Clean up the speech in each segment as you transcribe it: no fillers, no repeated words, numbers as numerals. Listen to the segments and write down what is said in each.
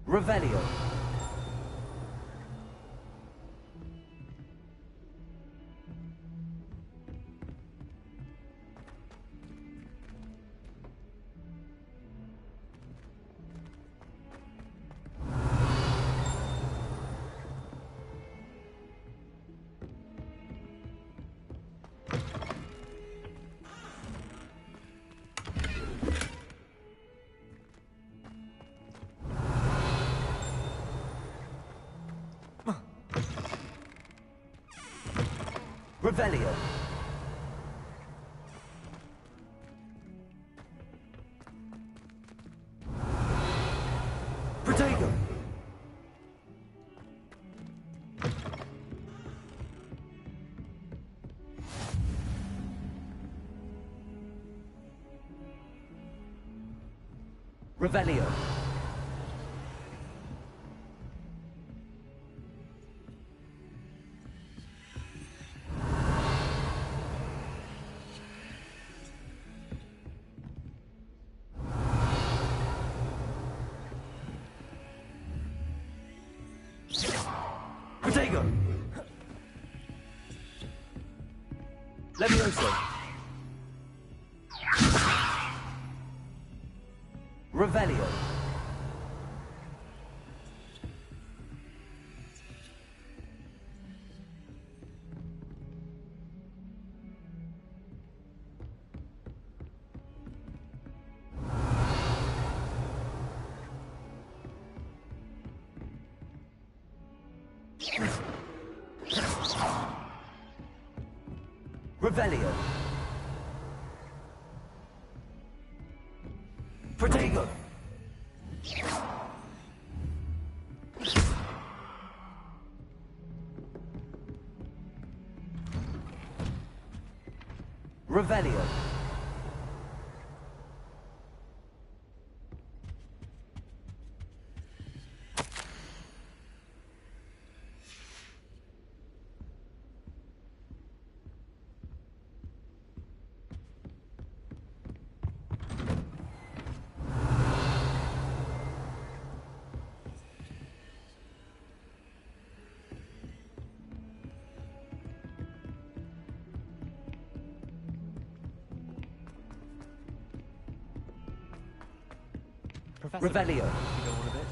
Revelio. Revelio. Protego. Revelio. Protego. Levioso. Revelio. Revelio. Protego. Revelio. Professor, Revelio. you go on a bit.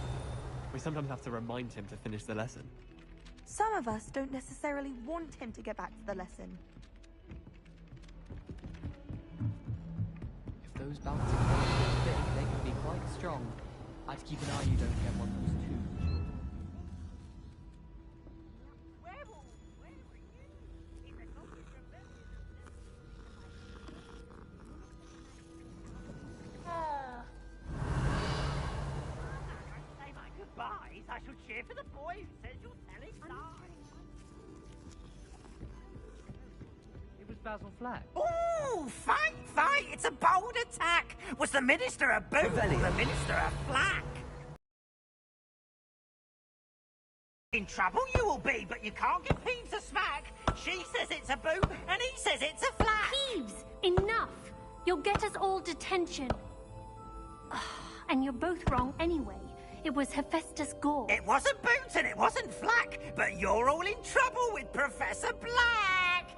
We sometimes have to remind him to finish the lesson. Some of us don't necessarily want him to get back to the lesson. If those bouncing balls get big, they can be quite strong. I'd keep an eye you don't get one who's too mature. I should cheer for the boy who says you're telling lies. It was Basil Flack. Ooh, fight, fight! It's a bold attack! Was the Minister a boot or the Minister a flack? In trouble you will be, but you can't give Peeves a smack. She says it's a boot, and he says it's a flack. Peeves, enough! You'll get us all detention. And you're both wrong anyway. It was Hephaestus Gore. It wasn't boot and it wasn't flack, but you're all in trouble with Professor Black.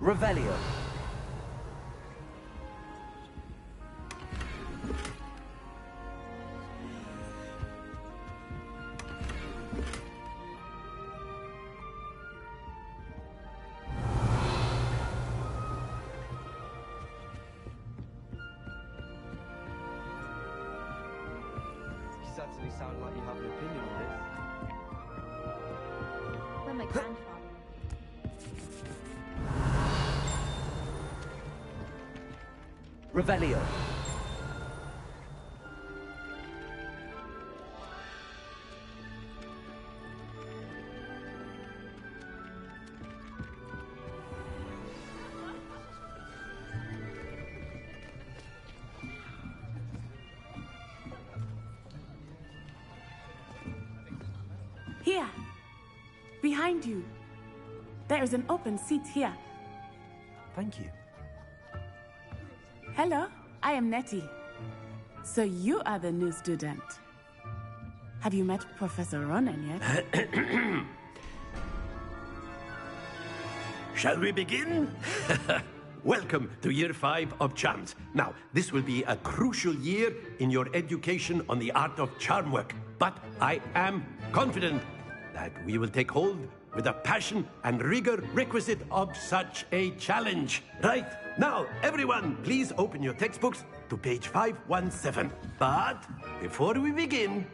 Revelio. You certainly sound like you have an opinion on this. When my grandfather. Revelio. Here, behind you. There is an open seat here. Thank you. Hello, I am Nettie. So you are the new student. Have you met Professor Ronan yet? Shall we begin? Welcome to Year 5 of Charms. Now, this will be a crucial year in your education on the art of charm work. But I am confident that we will take hold with the passion and rigor requisite of such a challenge. Right, now, everyone, please open your textbooks to page 517. But before we begin,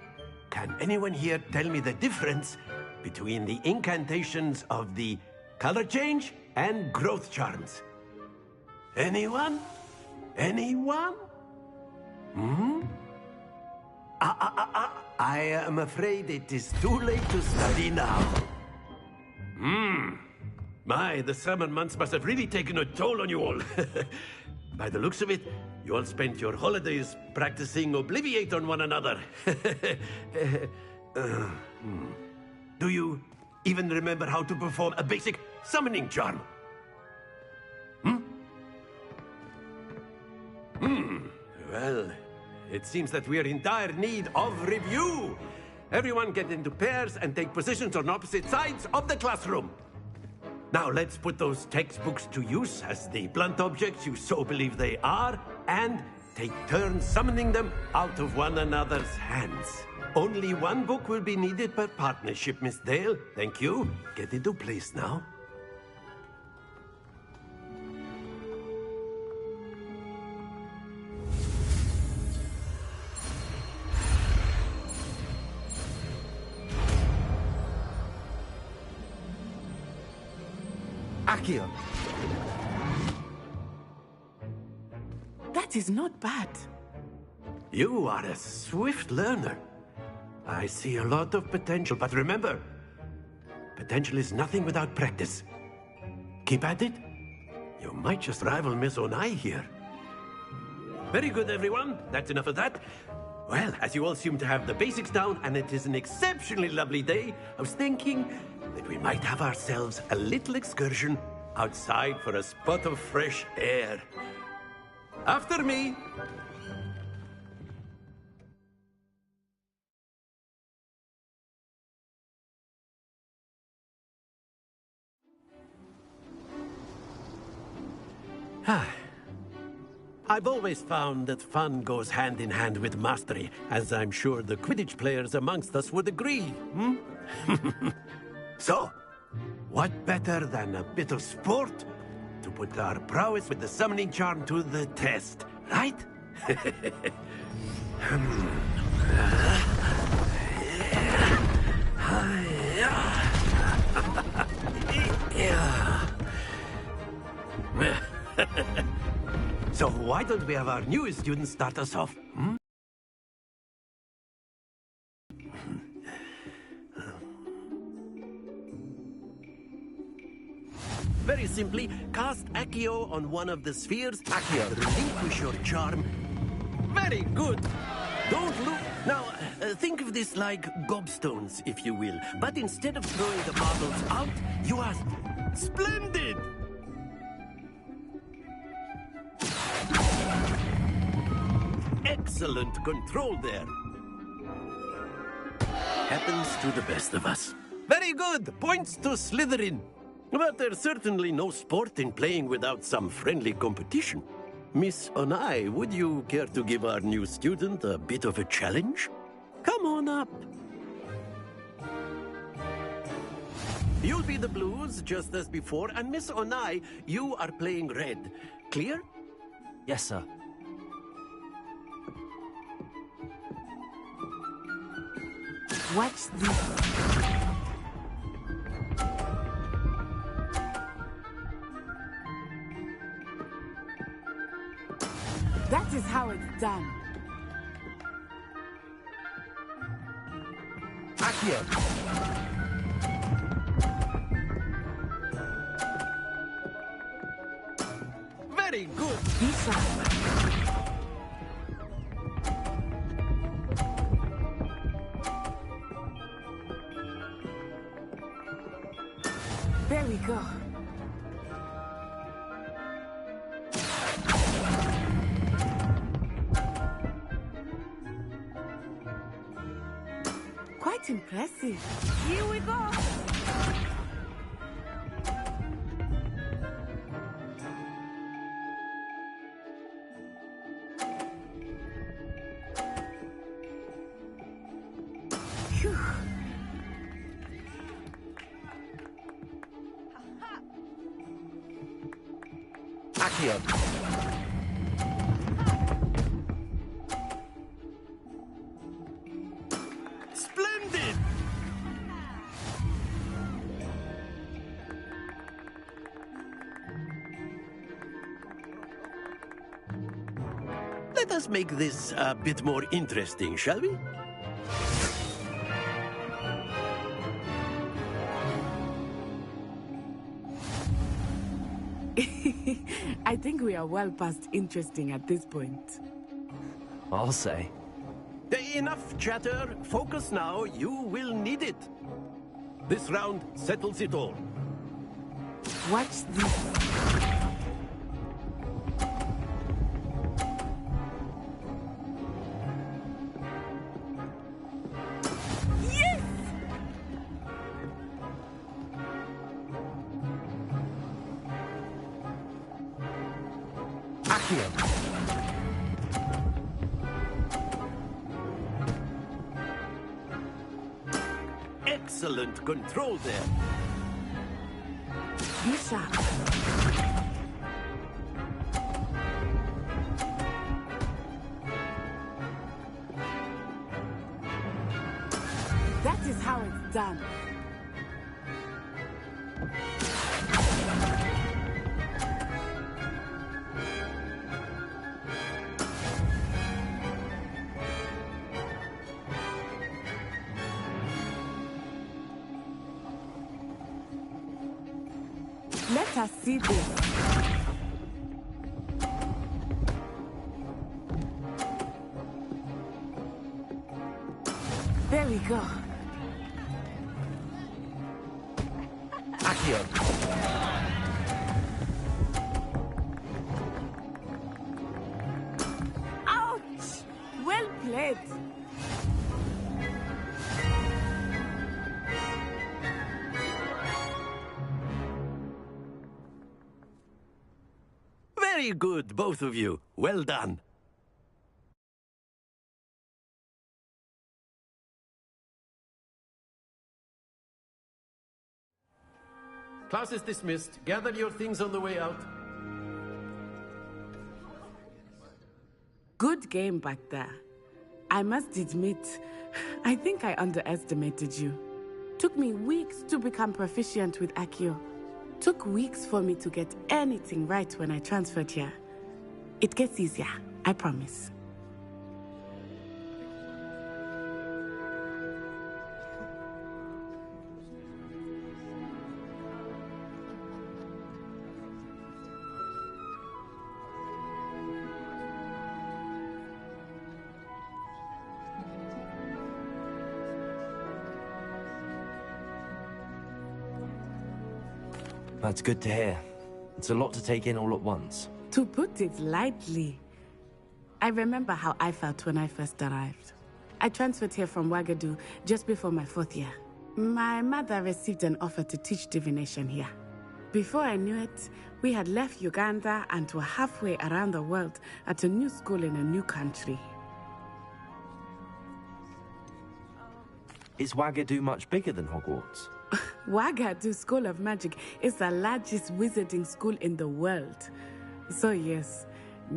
can anyone here tell me the difference between the incantations of the color change and growth charms? Anyone? Anyone? I am afraid it is too late to study now. My, the summer months must have really taken a toll on you all. By the looks of it, you all spent your holidays practicing Obliviate on one another. Do you even remember how to perform a basic summoning charm? Well, it seems that we are in dire need of review. Everyone get into pairs and take positions on opposite sides of the classroom. Now let's put those textbooks to use as the blunt objects you so believe they are, and take turns summoning them out of one another's hands. Only one book will be needed per partnership, Miss Dale. Thank you. Get into place now. Accio. That is not bad. You are a swift learner. I see a lot of potential, but remember, potential is nothing without practice. Keep at it. You might just rival Miss Onai here. Very good, everyone. That's enough of that. Well, as you all seem to have the basics down, and it is an exceptionally lovely day, I was thinking that we might have ourselves a little excursion outside for a spot of fresh air. After me. I've always found that fun goes hand in hand with mastery, as I'm sure the Quidditch players amongst us would agree. So, what better than a bit of sport to put our prowess with the summoning charm to the test, right? So why don't we have our newest student start us off? Very simply, cast Accio on one of the spheres. Accio, relinquish your charm. Very good. Don't look. Now, think of this like gobstones, if you will. But instead of throwing the marbles out, you are splendid. Excellent control there. Happens to the best of us. Very good. Points to Slytherin. But there's certainly no sport in playing without some friendly competition. Miss Onai, would you care to give our new student a bit of a challenge? Come on up. You'll be the blues, just as before, and Miss Onai, you are playing red. Clear? Yes, sir. Watch this. That is how it's done. Accio. Very good. Be sharp. There we go. Quite impressive. Here we go. Phew. Accio. Splendid! Let us make this a bit more interesting, shall we? I think we are well past interesting at this point. I'll say. Enough chatter. Focus now. You will need it. This round settles it all. Watch this. Yes! Accio. Excellent control there. Be sharp. That is how it's done. Let us see this. There we go. Accio. Ouch! Well played. Very good, both of you. Well done. Class is dismissed. Gather your things on the way out. Good game back there. I must admit, I think I underestimated you. Took me weeks to become proficient with Accio. Took weeks for me to get anything right when I transferred here. It gets easier, I promise. That's good to hear. It's a lot to take in all at once. To put it lightly, I remember how I felt when I first arrived. I transferred here from Wagadu just before my 4th year. My mother received an offer to teach divination here. Before I knew it, we had left Uganda and were halfway around the world at a new school in a new country. Is Wagadu much bigger than Hogwarts? Wagadu School of Magic is the largest wizarding school in the world. So yes,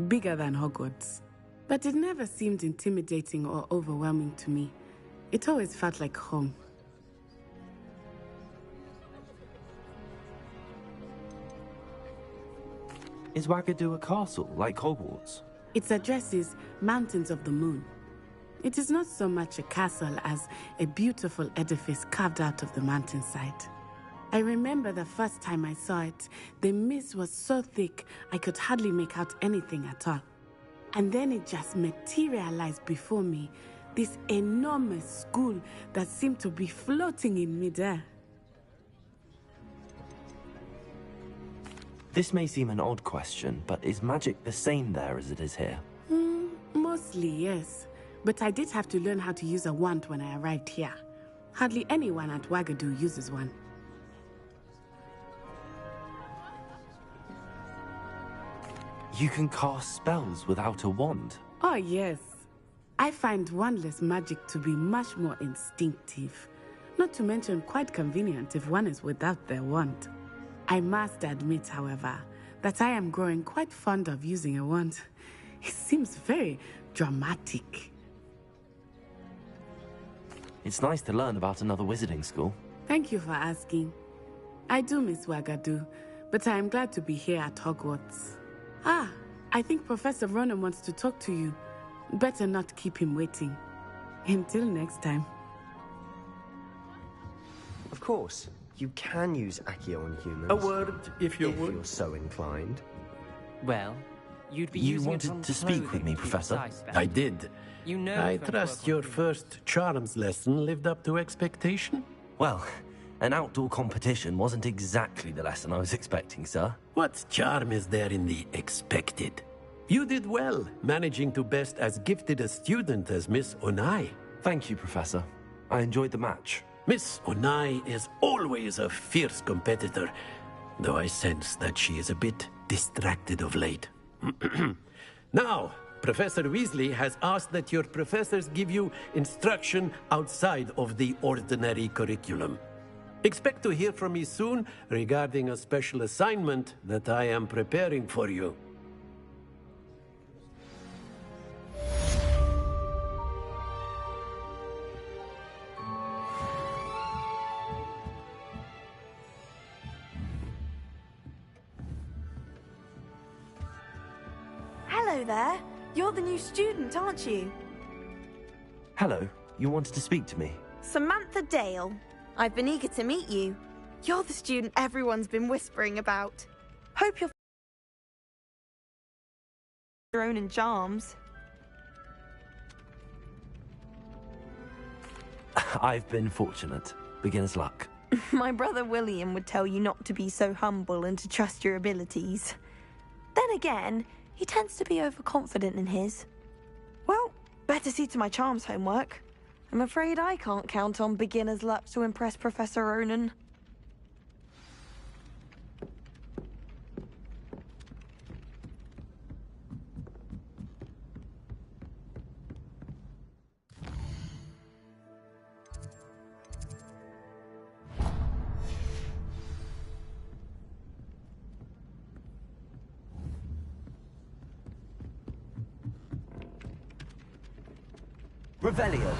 bigger than Hogwarts. But it never seemed intimidating or overwhelming to me. It always felt like home. Is Wagadu a castle, like Hogwarts? Its address is Mountains of the Moon. It is not so much a castle as a beautiful edifice carved out of the mountainside. I remember the first time I saw it, the mist was so thick I could hardly make out anything at all. And then it just materialized before me, this enormous school that seemed to be floating in midair. This may seem an odd question, but is magic the same there as it is here? Mostly, yes. But I did have to learn how to use a wand when I arrived here. Hardly anyone at Wagadu uses one. You can cast spells without a wand. Oh, yes. I find wandless magic to be much more instinctive. Not to mention quite convenient if one is without their wand. I must admit, however, that I am growing quite fond of using a wand. It seems very dramatic. It's nice to learn about another wizarding school. Thank you for asking. I do miss Wagadu, but I am glad to be here at Hogwarts. Ah, I think Professor Ronan wants to talk to you. Better not keep him waiting. Until next time. Of course, you can use Accio on humans. A word, if you would. If you're so inclined. Well, you'd be You using wanted it on to speak with clothing, me, to be Professor? precise, Ben. I did. You know I it's gonna trust work your on humans. first charms lesson lived up to expectation. Well, an outdoor competition wasn't exactly the lesson I was expecting, sir. What charm is there in the expected? You did well, managing to best as gifted a student as Miss Onai. Thank you, Professor. I enjoyed the match. Miss Onai is always a fierce competitor, though I sense that she is a bit distracted of late. Now, Professor Weasley has asked that your professors give you instruction outside of the ordinary curriculum. Expect to hear from me soon regarding a special assignment that I am preparing for you. Hello there. You're the new student, aren't you? Hello, you wanted to speak to me? Samantha Dale. I've been eager to meet you. You're the student everyone's been whispering about. Hope you're your own in charms. I've been fortunate. Beginner's luck. My brother William would tell you not to be so humble and to trust your abilities. Then again, he tends to be overconfident in his. Well, better see to my charms homework. I'm afraid I can't count on beginner's luck to impress Professor Ronan. Revelio.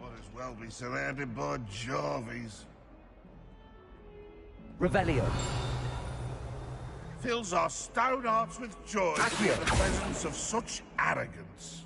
Might as well be surrounded by Jarvies. Revelio. Fills our stone hearts with joy to be in the presence of such arrogance.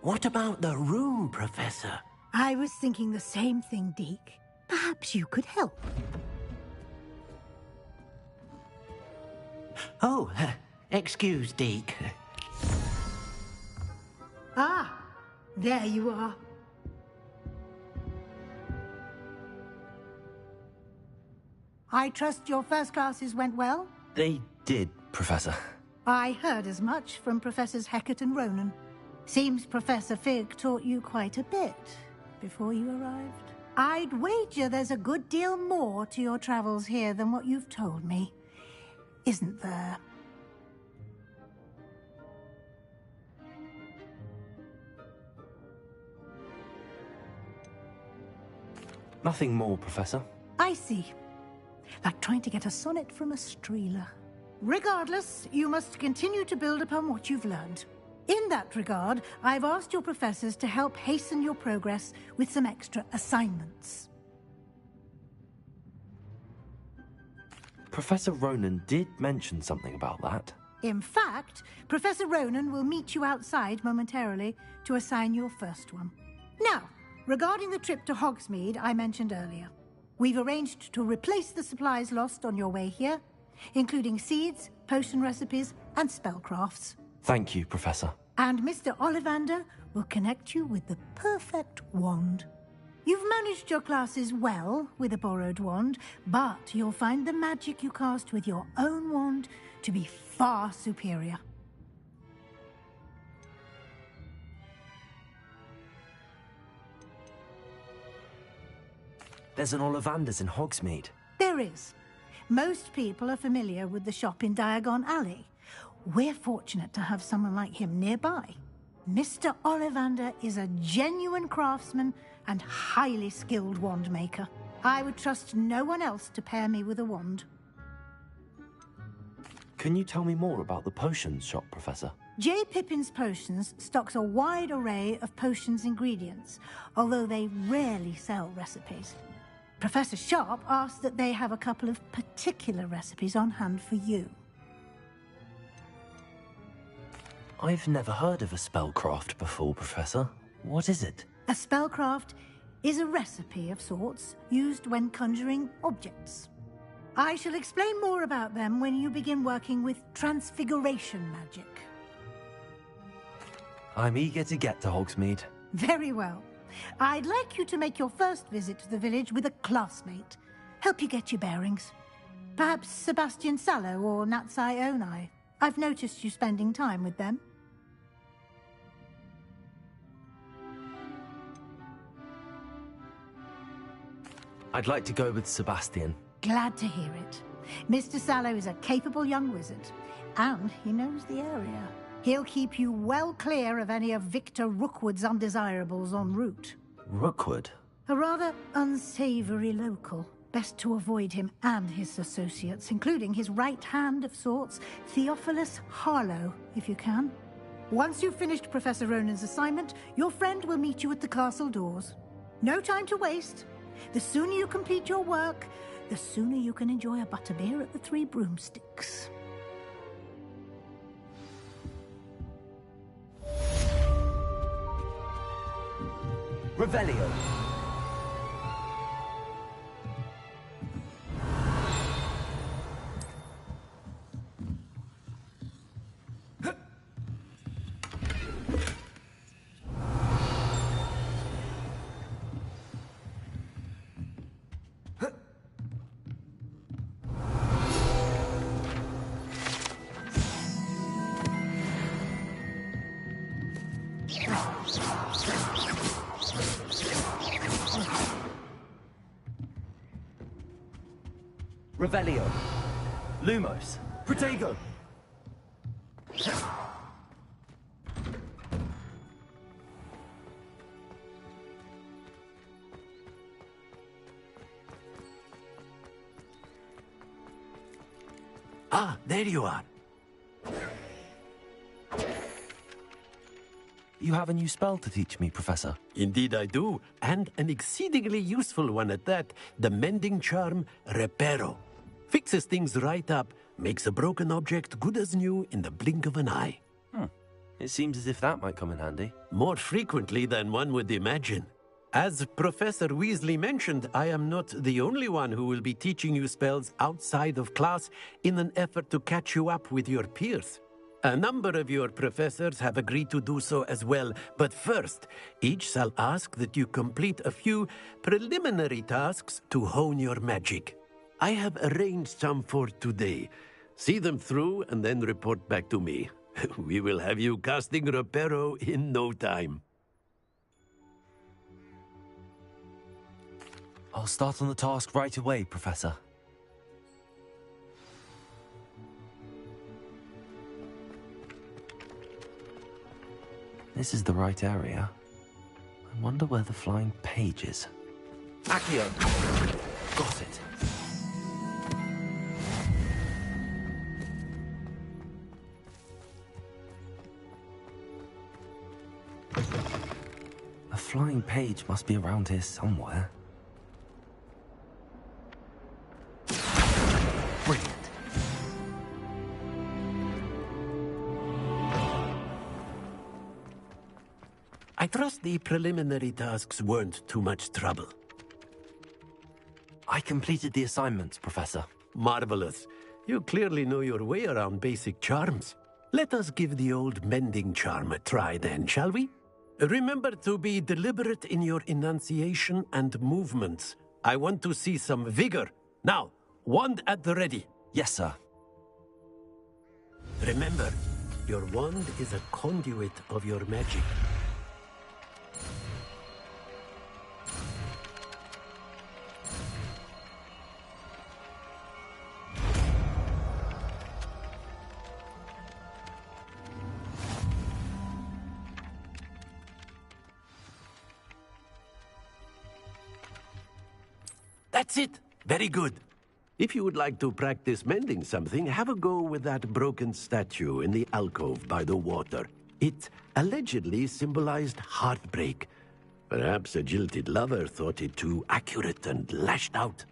What about the room, Professor? I was thinking the same thing, Deke. Perhaps you could help. Oh, excuse, Deke. Ah, there you are. I trust your first classes went well? They did, Professor. I heard as much from Professors Hecat and Ronan. Seems Professor Fig taught you quite a bit before you arrived. I'd wager there's a good deal more to your travels here than what you've told me. Isn't there? Nothing more, Professor. I see. Like trying to get a sonnet from a streeler. Regardless, you must continue to build upon what you've learned. In that regard, I've asked your professors to help hasten your progress with some extra assignments. Professor Ronan did mention something about that. In fact, Professor Ronan will meet you outside momentarily to assign your first one. Now, regarding the trip to Hogsmeade I mentioned earlier, we've arranged to replace the supplies lost on your way here, including seeds, potion recipes, and spellcrafts. Thank you, Professor. And Mr. Ollivander will connect you with the perfect wand. You've managed your classes well with a borrowed wand, but you'll find the magic you cast with your own wand to be far superior. There's an Ollivander's in Hogsmeade. There is. Most people are familiar with the shop in Diagon Alley. We're fortunate to have someone like him nearby. Mr. Ollivander is a genuine craftsman and highly skilled wand maker. I would trust no one else to pair me with a wand. Can you tell me more about the potions shop, Professor? J. Pippin's Potions stocks a wide array of potions ingredients, although they rarely sell recipes. Professor Sharp asked that they have a couple of particular recipes on hand for you. I've never heard of a spellcraft before, Professor. What is it? A spellcraft is a recipe of sorts used when conjuring objects. I shall explain more about them when you begin working with transfiguration magic. I'm eager to get to Hogsmeade. Very well. I'd like you to make your first visit to the village with a classmate. Help you get your bearings. Perhaps Sebastian Sallow or Natsai Onai. I've noticed you spending time with them. I'd like to go with Sebastian. Glad to hear it. Mr. Sallow is a capable young wizard, and he knows the area. He'll keep you well clear of any of Victor Rookwood's undesirables en route. Rookwood? A rather unsavory local. Best to avoid him and his associates, including his right hand of sorts, Theophilus Harlow, if you can. Once you've finished Professor Ronan's assignment, your friend will meet you at the castle doors. No time to waste. The sooner you complete your work, the sooner you can enjoy a butterbeer at the Three Broomsticks. Revelio. Revelio. Lumos. Protego. Ah, there you are. You have a new spell to teach me, Professor. Indeed I do, and an exceedingly useful one at that. The mending charm, Reparo. Fixes things right up, makes a broken object good as new in the blink of an eye. It seems as if that might come in handy. More frequently than one would imagine. As Professor Weasley mentioned, I am not the only one who will be teaching you spells outside of class in an effort to catch you up with your peers. A number of your professors have agreed to do so as well, but first, each shall ask that you complete a few preliminary tasks to hone your magic. I have arranged some for today. See them through and then report back to me. We will have you casting Reparo in no time. I'll start on the task right away, Professor. This is the right area. I wonder where the flying page is. Accio! Got it. A flying page must be around here somewhere. Brilliant. I trust the preliminary tasks weren't too much trouble. I completed the assignments, Professor. Marvelous. You clearly know your way around basic charms. Let us give the old mending charm a try then, shall we? Remember to be deliberate in your enunciation and movements. I want to see some vigor. Now, wand at the ready. Yes, sir. Remember, your wand is a conduit of your magic. That's it. Very good. If you would like to practice mending something, have a go with that broken statue in the alcove by the water. It allegedly symbolized heartbreak. Perhaps a jilted lover thought it too accurate and lashed out.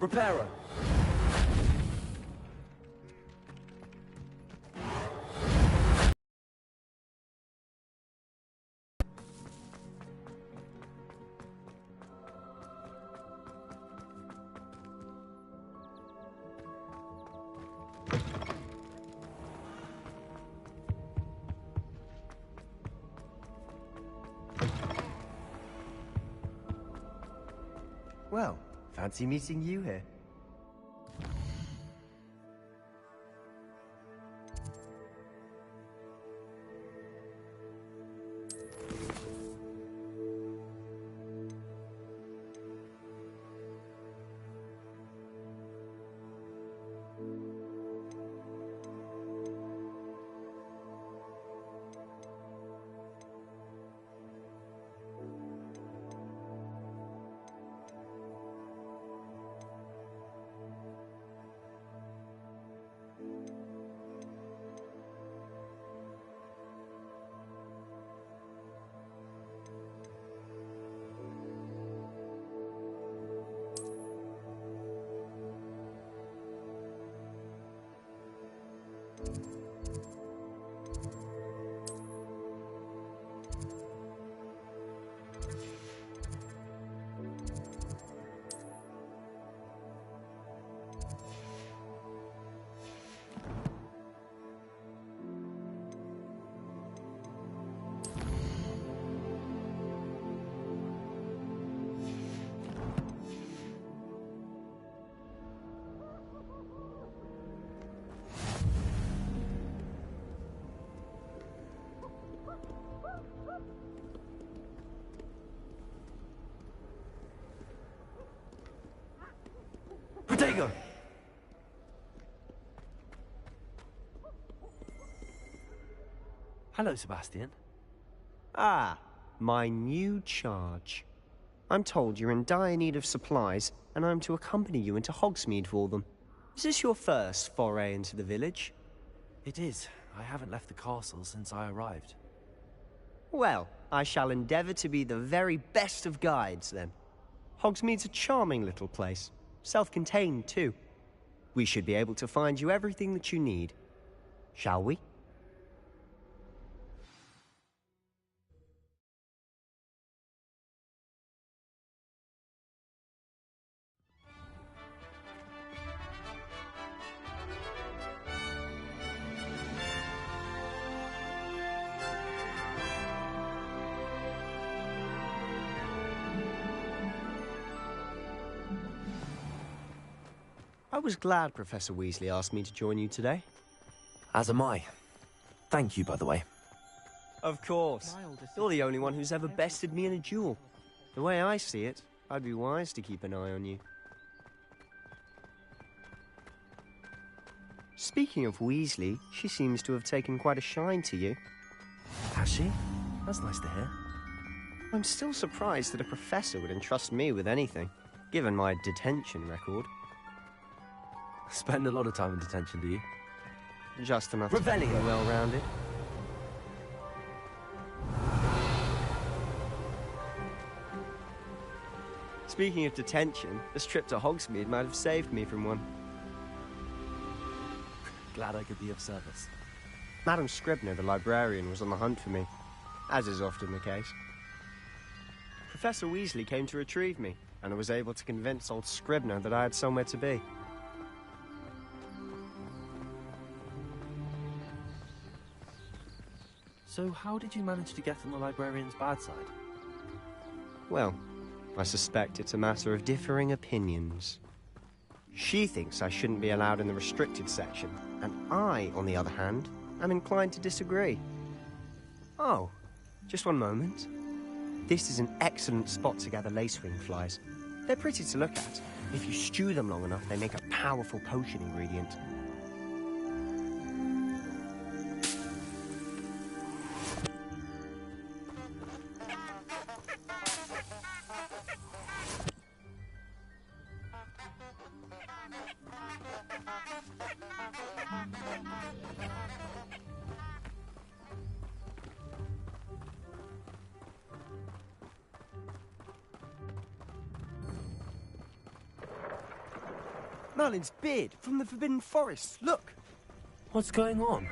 Reparo. Well, fancy meeting you here. Protego! Hello, Sebastian. Ah, my new charge. I'm told you're in dire need of supplies, and I'm to accompany you into Hogsmeade for them. Is this your first foray into the village? It is. I haven't left the castle since I arrived. Well, I shall endeavour to be the very best of guides, then. Hogsmeade's a charming little place. Self-contained, too. We should be able to find you everything that you need. Shall we? I was glad Professor Weasley asked me to join you today. As am I. Thank you, by the way. Of course. You're the only one who's ever bested me in a duel. The way I see it, I'd be wise to keep an eye on you. Speaking of Weasley, she seems to have taken quite a shine to you. Has she? That's nice to hear. I'm still surprised that a professor would entrust me with anything, given my detention record. Spend a lot of time in detention, do you? Just enough to be well-rounded. Speaking of detention, this trip to Hogsmeade might have saved me from one. Glad I could be of service. Madam Scribner, the librarian, was on the hunt for me, as is often the case. Professor Weasley came to retrieve me, and I was able to convince old Scribner that I had somewhere to be. So how did you manage to get on the librarian's bad side? Well, I suspect it's a matter of differing opinions. She thinks I shouldn't be allowed in the restricted section, and I, on the other hand, am inclined to disagree. Oh, just one moment. This is an excellent spot to gather lacewing flies. They're pretty to look at. If you stew them long enough, they make a powerful potion ingredient. Merlin's beard from the Forbidden Forest. Look! What's going on?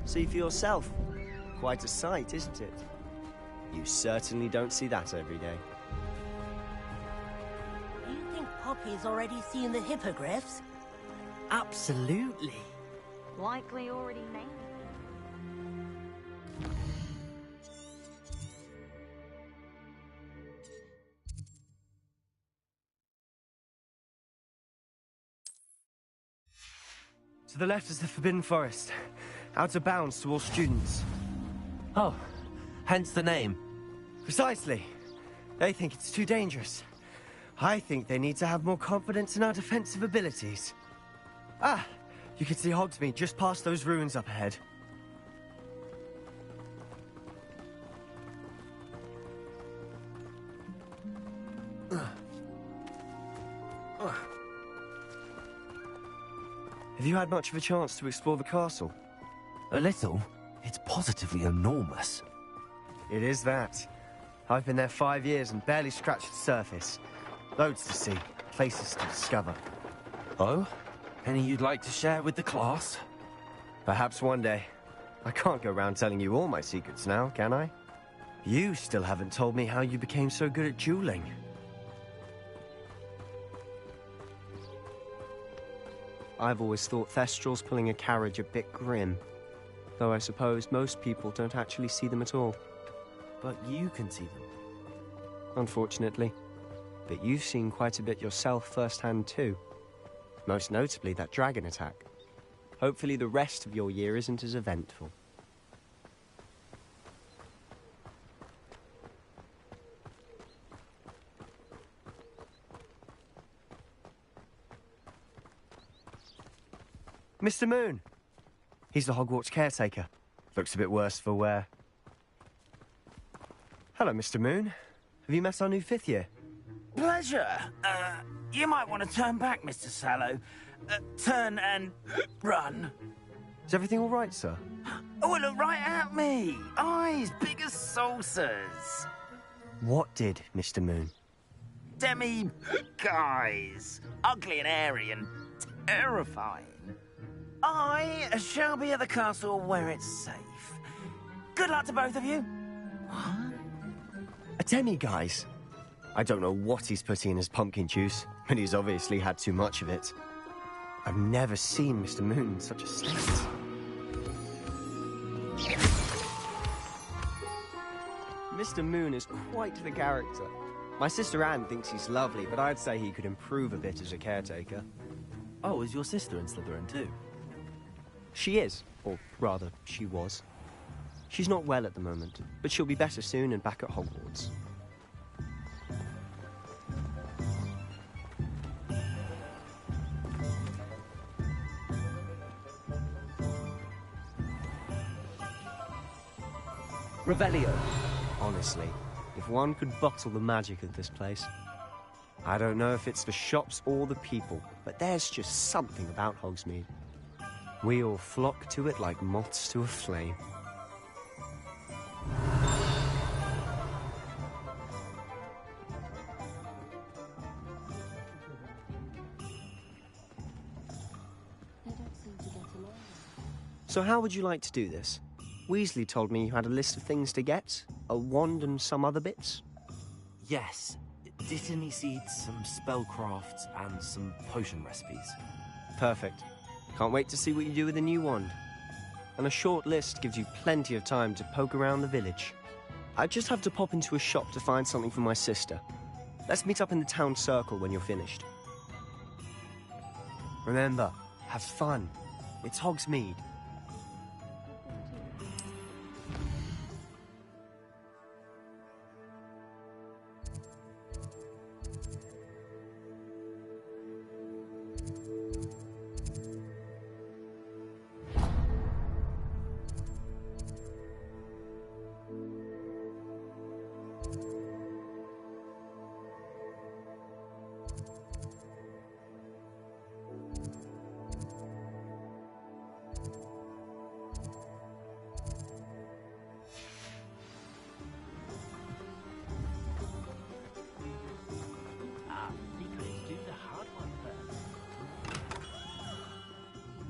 See for yourself. Quite a sight, isn't it? You certainly don't see that every day. You think Poppy's already seen the hippogriffs? Absolutely. Likely already named. To the left is the Forbidden Forest. Out of bounds to all students. Oh, hence the name. Precisely. They think it's too dangerous. I think they need to have more confidence in our defensive abilities. Ah, you can see Hogsmeade just past those ruins up ahead. Have you had much of a chance to explore the castle? A little. It's positively enormous. It is that. I've been there 5 years and barely scratched the surface. Loads to see, places to discover. Oh? Any you'd like to share with the class? Perhaps one day. I can't go around telling you all my secrets now, can I? You still haven't told me how you became so good at dueling. I've always thought Thestrals pulling a carriage a bit grim. Though I suppose most people don't actually see them at all. But you can see them. Unfortunately. But you've seen quite a bit yourself firsthand too. Most notably that dragon attack. Hopefully the rest of your year isn't as eventful. Mr. Moon. He's the Hogwarts caretaker. Looks a bit worse for wear. Hello, Mr. Moon. Have you met our new 5th year? Pleasure. You might want to turn back, Mr. Sallow. Turn and run. Is everything all right, sir? Oh, look right at me. Eyes big as saucers. What did, Mr. Moon? Guys. Ugly and airy and terrifying. I shall be at the castle where it's safe. Good luck to both of you. What? A demi-guise? I don't know what he's putting in his pumpkin juice, but he's obviously had too much of it. I've never seen Mr. Moon in such a state. Mr. Moon is quite the character. My sister Anne thinks he's lovely, but I'd say he could improve a bit as a caretaker. Oh, is your sister in Slytherin too? She is, or rather, she was. She's not well at the moment, but she'll be better soon and back at Hogwarts. Revelio. Honestly, if one could bottle the magic of this place. I don't know if it's the shops or the people, but there's just something about Hogsmeade. We all flock to it like moths to a flame. So how would you like to do this? Weasley told me you had a list of things to get, a wand and some other bits. Yes. Didn't he seed some spellcrafts and some potion recipes? Perfect. Can't wait to see what you do with the new wand. And a short list gives you plenty of time to poke around the village. I just have to pop into a shop to find something for my sister. Let's meet up in the town circle when you're finished. Remember, have fun. It's Hogsmeade.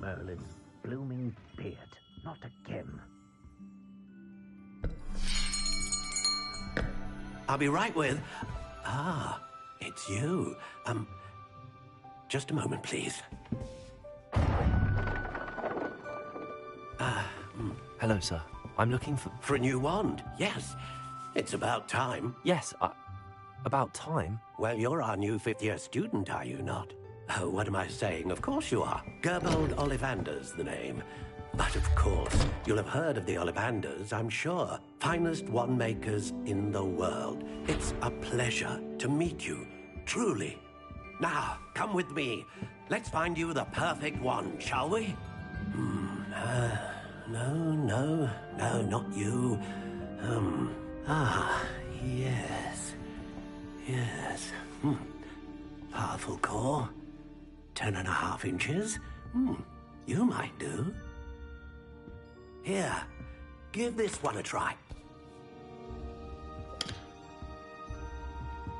Merlin's blooming beard. Not again. I'll be right with... Ah, it's you. Just a moment, please. Hello, sir. I'm looking for... For a new wand, yes. It's about time. Yes, about time? Well, you're our new 5th-year student, are you not? Oh, what am I saying? Of course you are. Gerbold Ollivander's the name. But of course, you'll have heard of the Ollivanders, I'm sure. Finest wand makers in the world. It's a pleasure to meet you, truly. Now, come with me. Let's find you the perfect wand, shall we? No, not you. Yes. Powerful core. 10.5 inches. You might do. Here, give this one a try.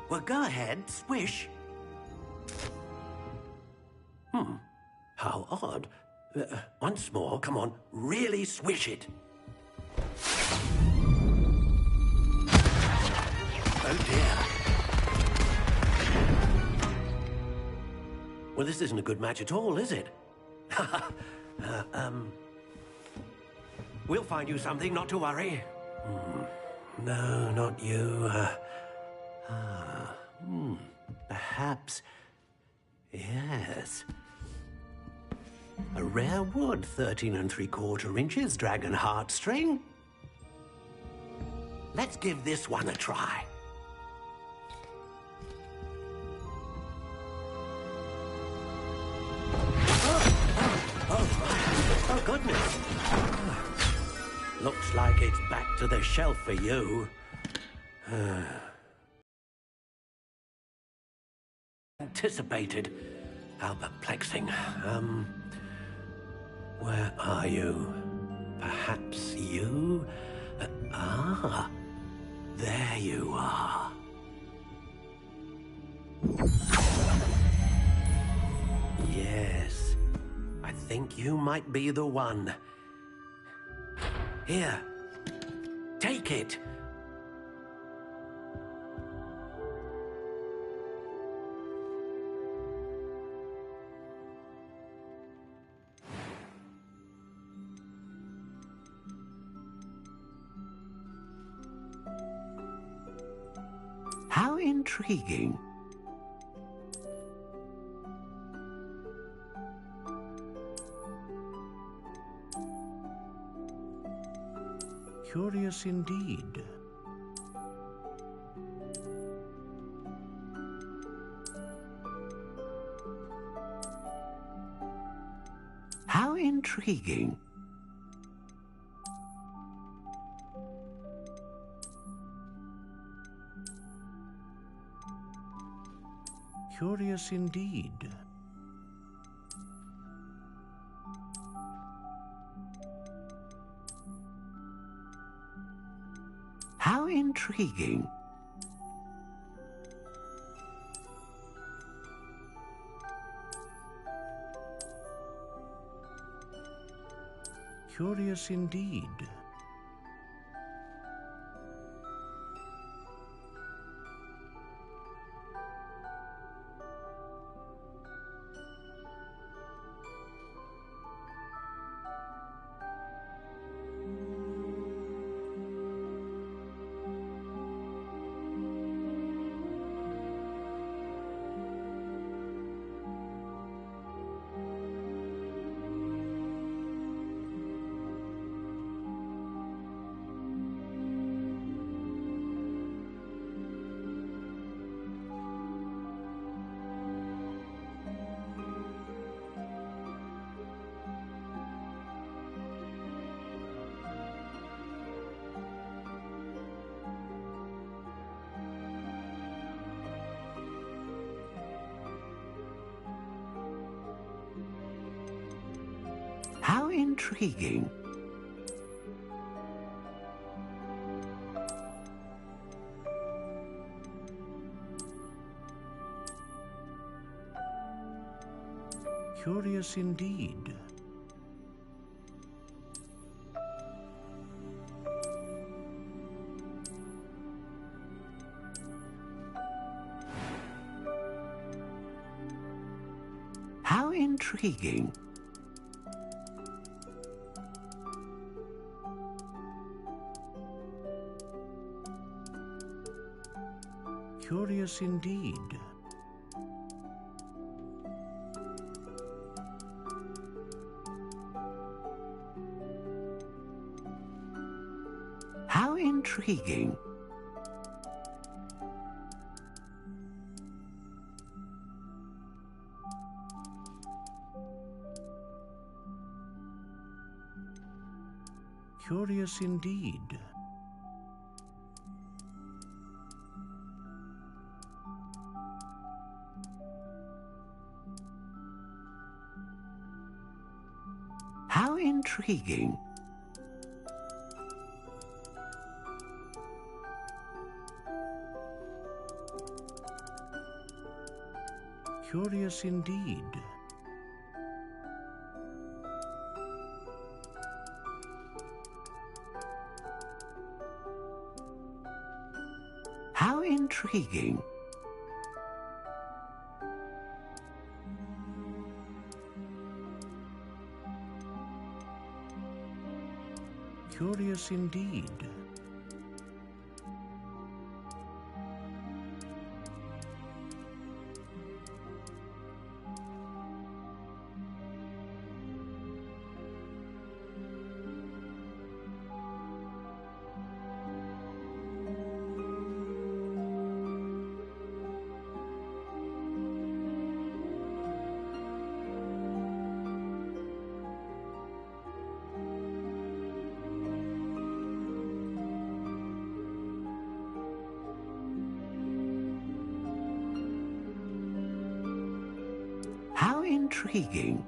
Well, go ahead, swish. How odd. Once more, come on, really swish it. Oh dear. Well, this isn't a good match at all, is it? We'll find you something, not to worry. No, not you. Perhaps... Yes. A rare wood, 13 3/4 inches, dragon heartstring. Let's give this one a try. Oh, goodness. Looks like it's back to the shelf for you. Anticipated. How perplexing. Where are you? Perhaps you? There you are. Yes, I think you might be the one. Here, take it. How intriguing. Curious indeed. How intriguing. Curious indeed. How intriguing. Curious indeed. How intriguing. Curious indeed. How intriguing. Curious indeed. How intriguing. Curious indeed. How intriguing. Curious indeed. How intriguing. Curious indeed. intriguing.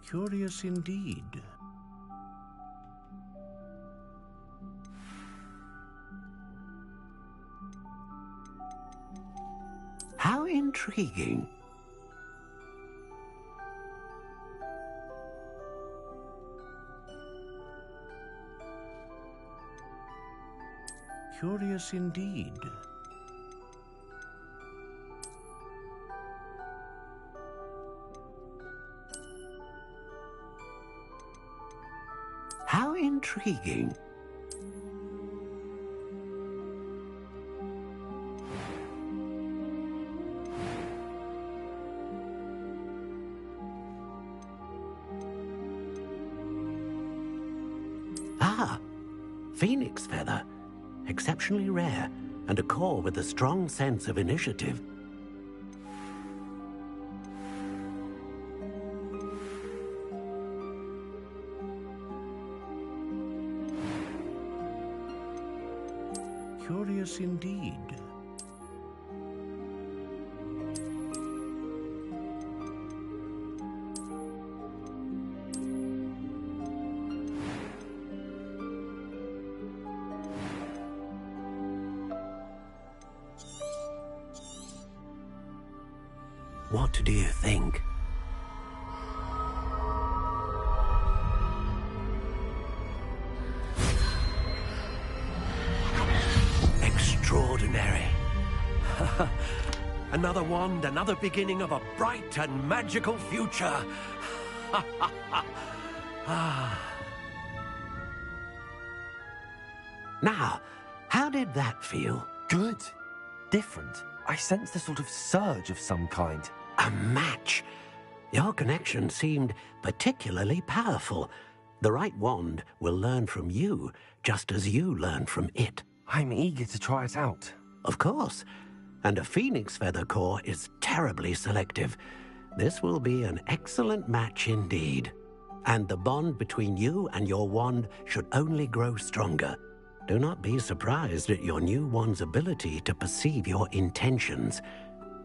Curious indeed. How intriguing. Curious indeed. How intriguing. Ah, phoenix feather. Exceptionally rare, and a core with a strong sense of initiative. Curious indeed. What do you think? Extraordinary. Another wand, another beginning of a bright and magical future. Now, how did that feel? Good. Different. I sensed a sort of surge of some kind. A match. Your connection seemed particularly powerful. The right wand will learn from you, just as you learn from it. I'm eager to try it out. Of course. And a phoenix feather core is terribly selective. This will be an excellent match indeed. And the bond between you and your wand should only grow stronger. Do not be surprised at your new wand's ability to perceive your intentions,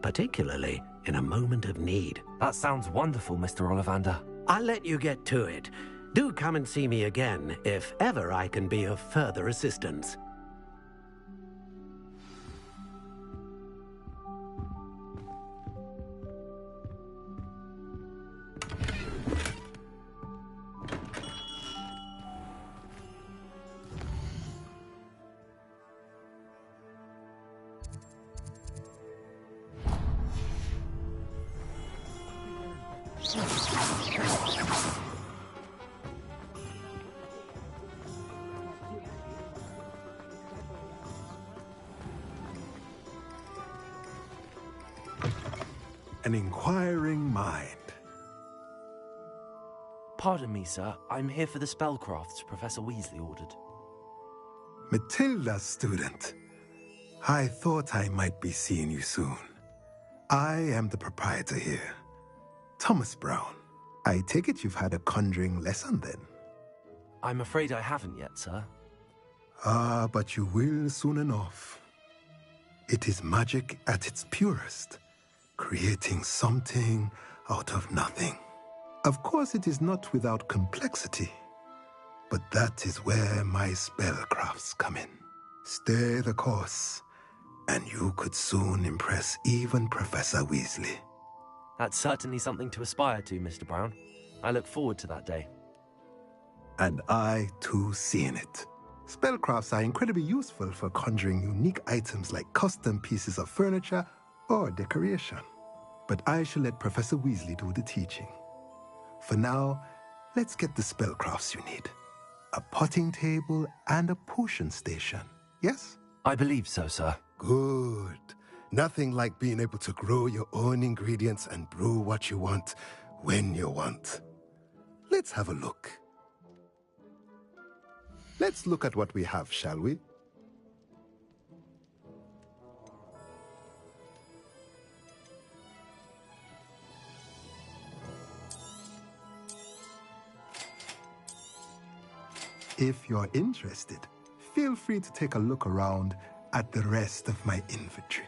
particularly in a moment of need. That sounds wonderful, Mr. Ollivander. I'll let you get to it. Do come and see me again if ever I can be of further assistance. An inquiring mind. Pardon me, sir. I'm here for the spellcrafts Professor Weasley ordered. Matilda's student. I thought I might be seeing you soon. I am the proprietor here, Thomas Brown. I take it you've had a conjuring lesson then? I'm afraid I haven't yet, sir. Ah, but you will soon enough. It is magic at its purest, creating something out of nothing. Of course, it is not without complexity, but that is where my spellcrafts come in. Stay the course, And you could soon impress even Professor Weasley. That's certainly something to aspire to, Mr. Brown. I look forward to that day. And I, too, see in it. Spellcrafts are incredibly useful for conjuring unique items like custom pieces of furniture or decoration. But I shall let Professor Weasley do the teaching. For now, let's get the spellcrafts you need. A potting table and a potion station, yes? I believe so, sir. Good. Nothing like being able to grow your own ingredients and brew what you want, when you want. Let's have a look. Let's look at what we have, shall we? If you're interested, feel free to take a look around at the rest of my inventory.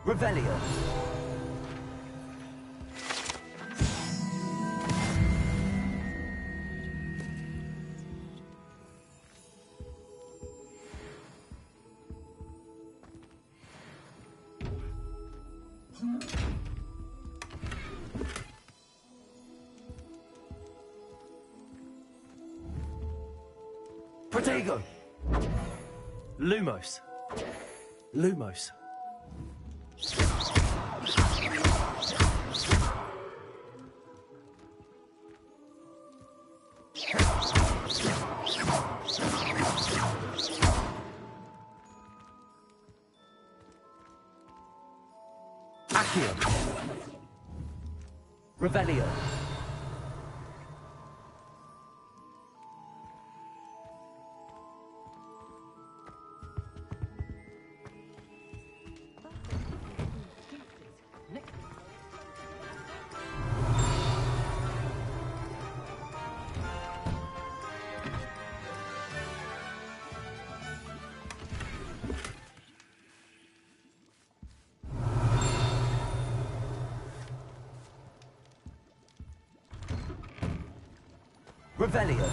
Revelio. Protego. Lumos. Lumos. Accio. Revelio. Revelio.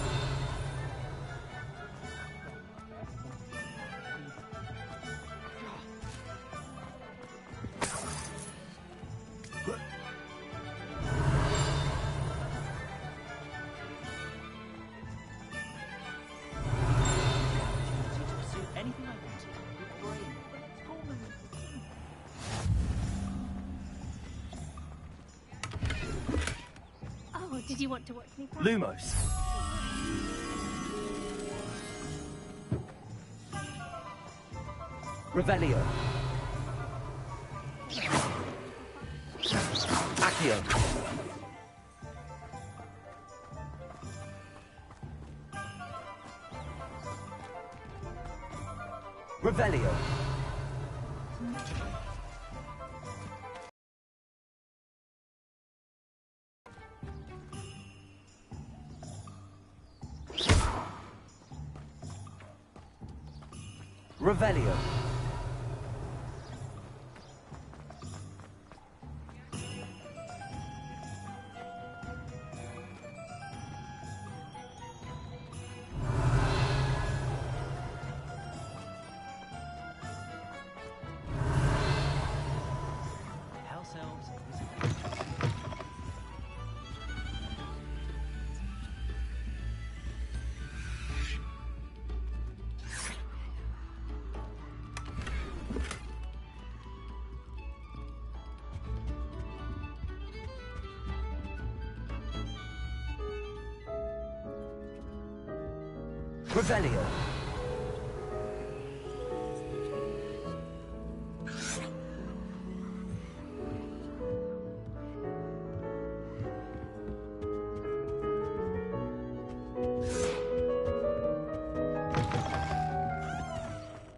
Oh, did you want to watch me? Lumos. Revelio. Accio. Revelio. Revelio. House elves. Revelio.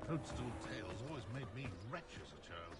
Toadstool tales always made me wretched as a child.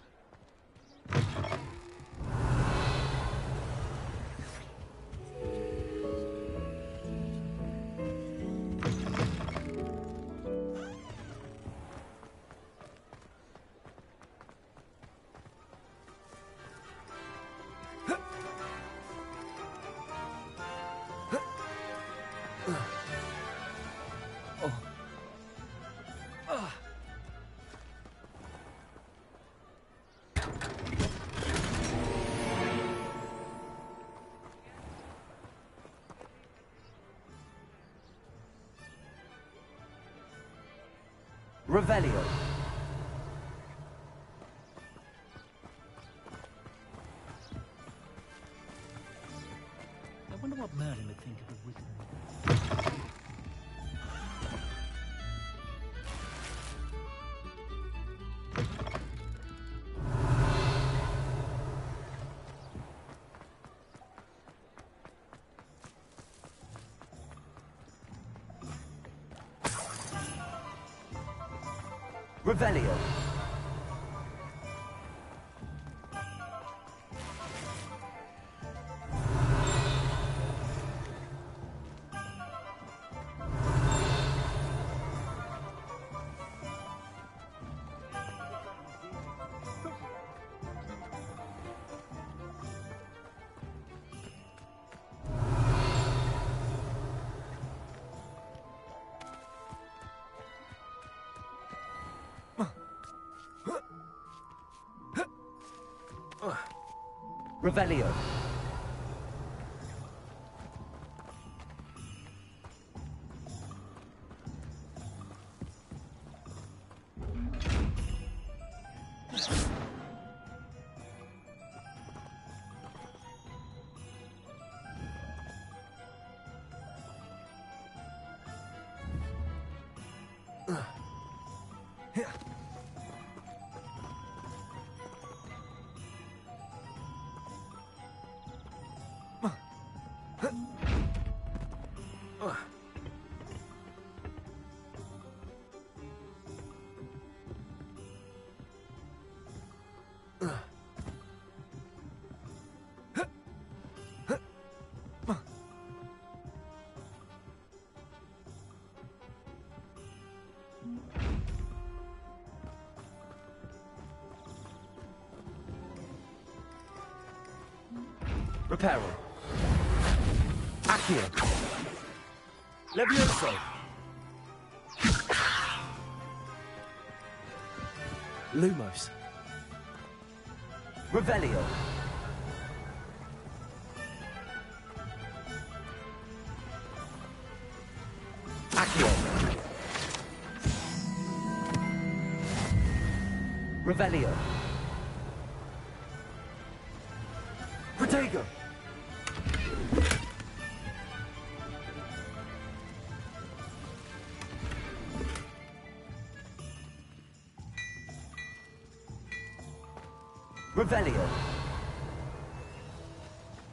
Revelio. I wonder what Merlin would think of a wizard. Revelio. Revelio. Reparo. Accio. Levioso. Lumos. Revelio. Accio. Revelio. Protego. Revelio.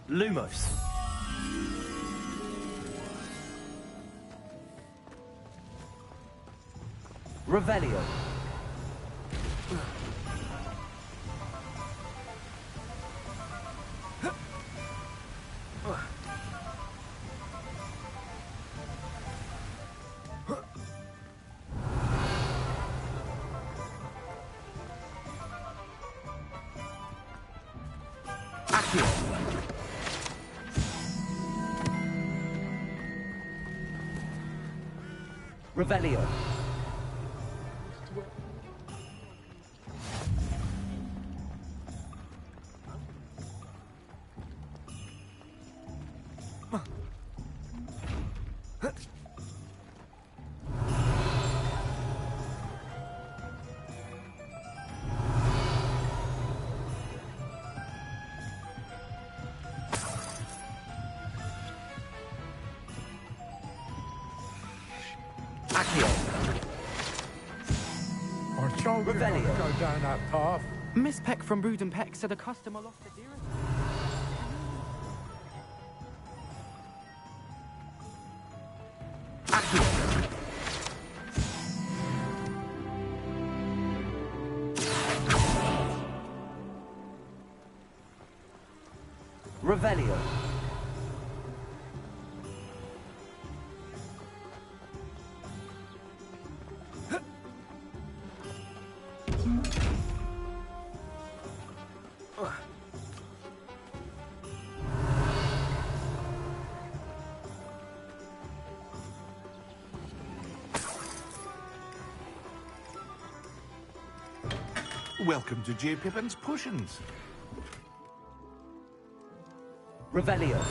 Lumos. Revelio. Accio. Revelio. Our soldiers don't go down that path. Miss Peck from Brood and Peck said a customer lost the dearest. Revelio. Welcome to J. Pippin's Potions. Revelio.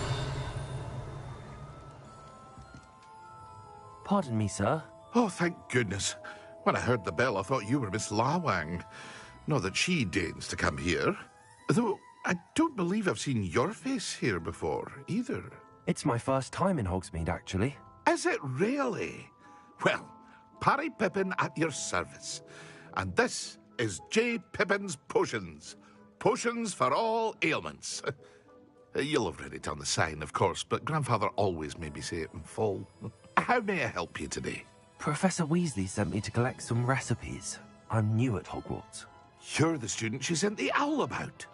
Pardon me, sir. Oh, thank goodness. When I heard the bell, I thought you were Miss Lawang. Not that she deigns to come here. Though, I don't believe I've seen your face here before, either. It's my first time in Hogsmeade, actually. Is it really? Well, Parry Pippin at your service. And this is J. Pippin's Potions. Potions for all ailments. You'll have read it on the sign, of course, but Grandfather always made me say it in full. How may I help you today? Professor Weasley sent me to collect some recipes. I'm new at Hogwarts. You're the student she sent the owl about.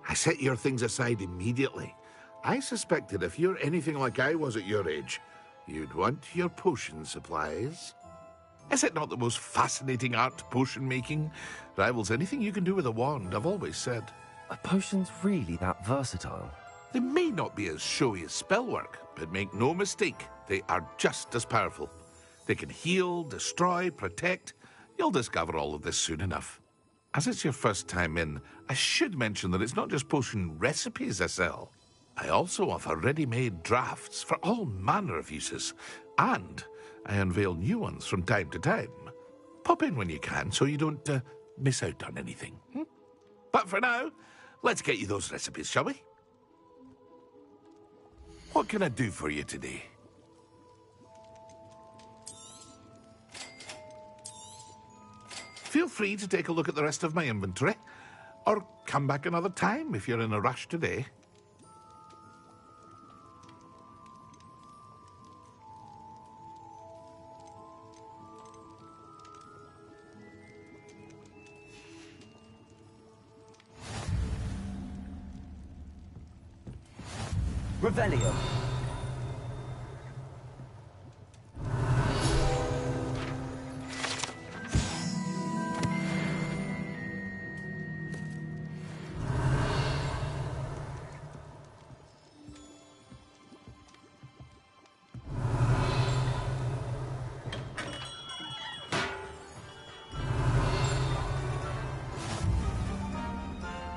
I set your things aside immediately. I suspected if you're anything like I was at your age, you'd want your potion supplies. Is it not the most fascinating art, potion making? Rivals anything you can do with a wand, I've always said. Are potions really that versatile? They may not be as showy as spellwork, but make no mistake, they are just as powerful. They can heal, destroy, protect. You'll discover all of this soon enough. As it's your first time in, I should mention that it's not just potion recipes I sell. I also offer ready-made drafts for all manner of uses, and I unveil new ones from time to time. Pop in when you can so you don't miss out on anything. But for now, let's get you those recipes, shall we? What can I do for you today? Feel free to take a look at the rest of my inventory, or come back another time if you're in a rush today. Revelio.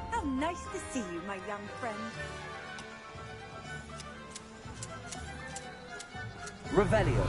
How nice to see you, my young friend. Revelio.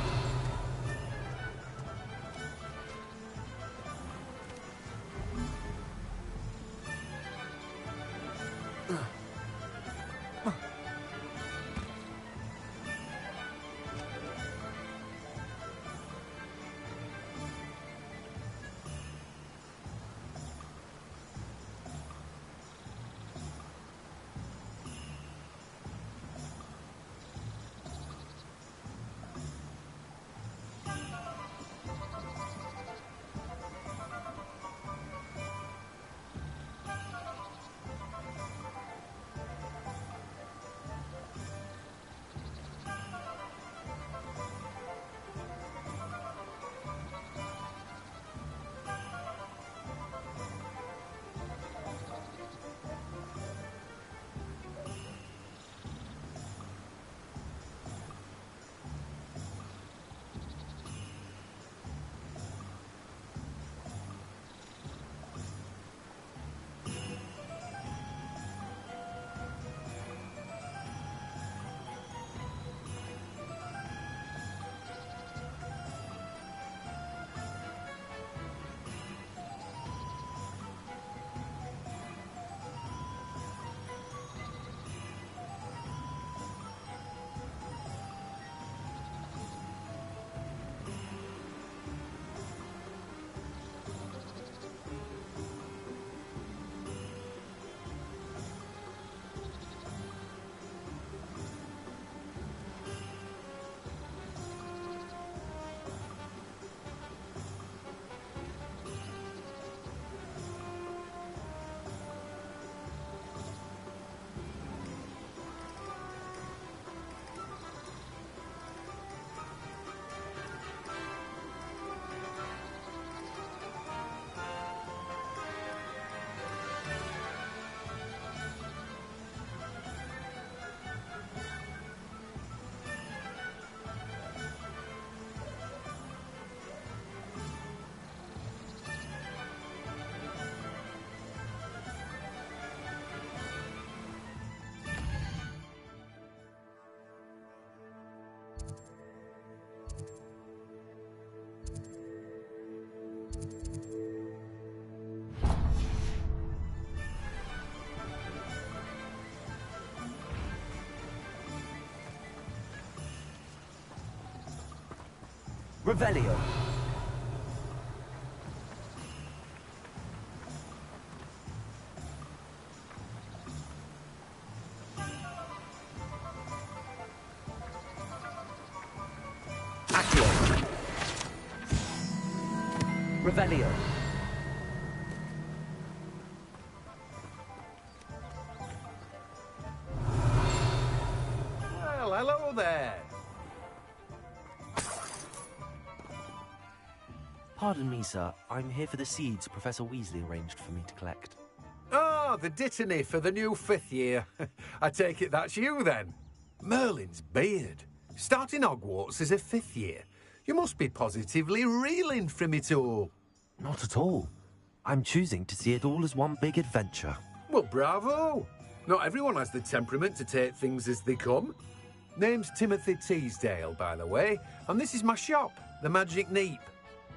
Revelio. Accio. Revelio. Well, hello there. Pardon me, sir. I'm here for the seeds Professor Weasley arranged for me to collect. Oh, the dittany for the new 5th year. I take it that's you, then. Merlin's beard. Starting Hogwarts as a 5th year. You must be positively reeling from it all. Not at all. I'm choosing to see it all as one big adventure. Well, bravo. Not everyone has the temperament to take things as they come. Name's Timothy Teasdale, by the way, and this is my shop, the Magic Neep.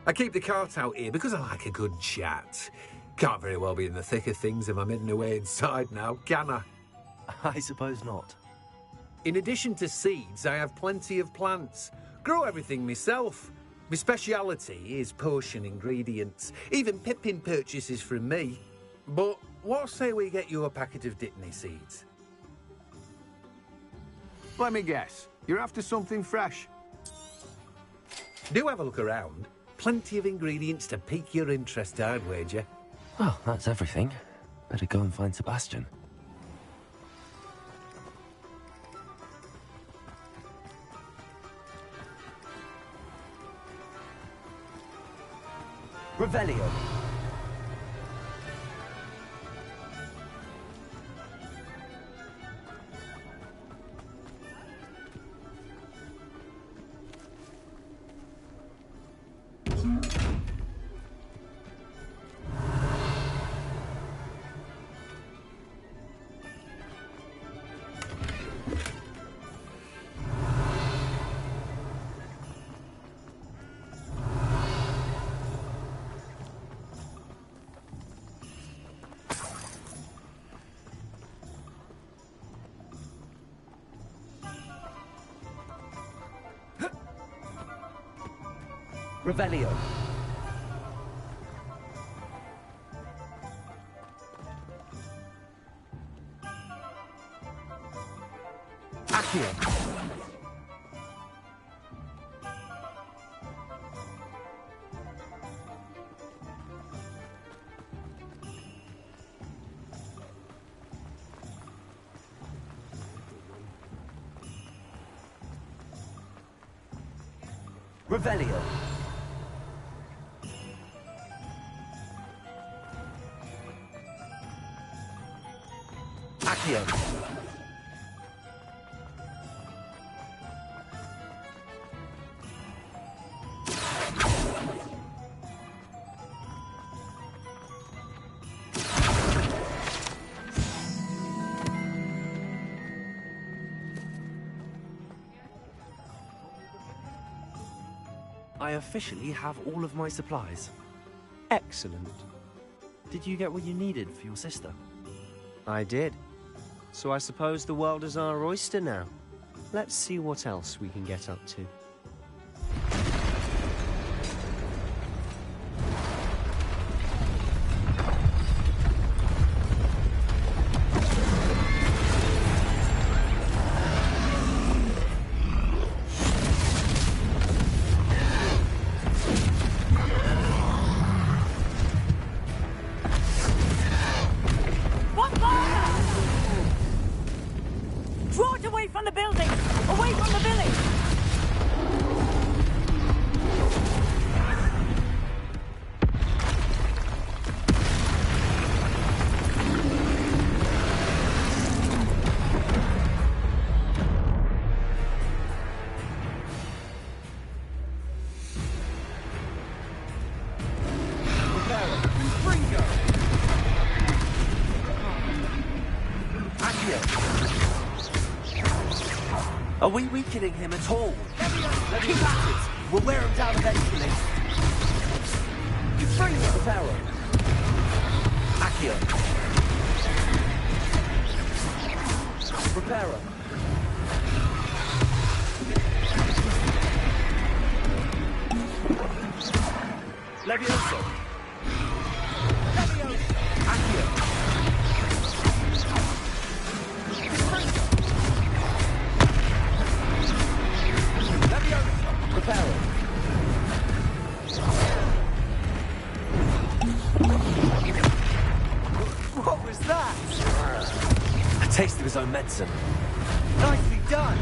I keep the cart out here because I like a good chat. Can't very well be in the thick of things if I'm hidden away inside now, can I? I suppose not. In addition to seeds, I have plenty of plants. Grow everything myself. My speciality is potion ingredients. Even Pippin purchases from me. But what say we get you a packet of Dittany seeds? Let me guess. You're after something fresh. Do have a look around. Plenty of ingredients to pique your interest, I'd wager. Well, that's everything. Better go and find Sebastian. Revelio. Revelio. Accio. Revelio. Accio. I officially have all of my supplies. Excellent. Did you get what you needed for your sister? I did. So I suppose the world is our oyster now. Let's see what else we can get up to. Draw it away from the building! Away from the village! Are we weakening him at all? Keep at it! We'll wear him down eventually. Bring him with arrow. Accio. Reparo. that? A taste of his own medicine. Nicely done.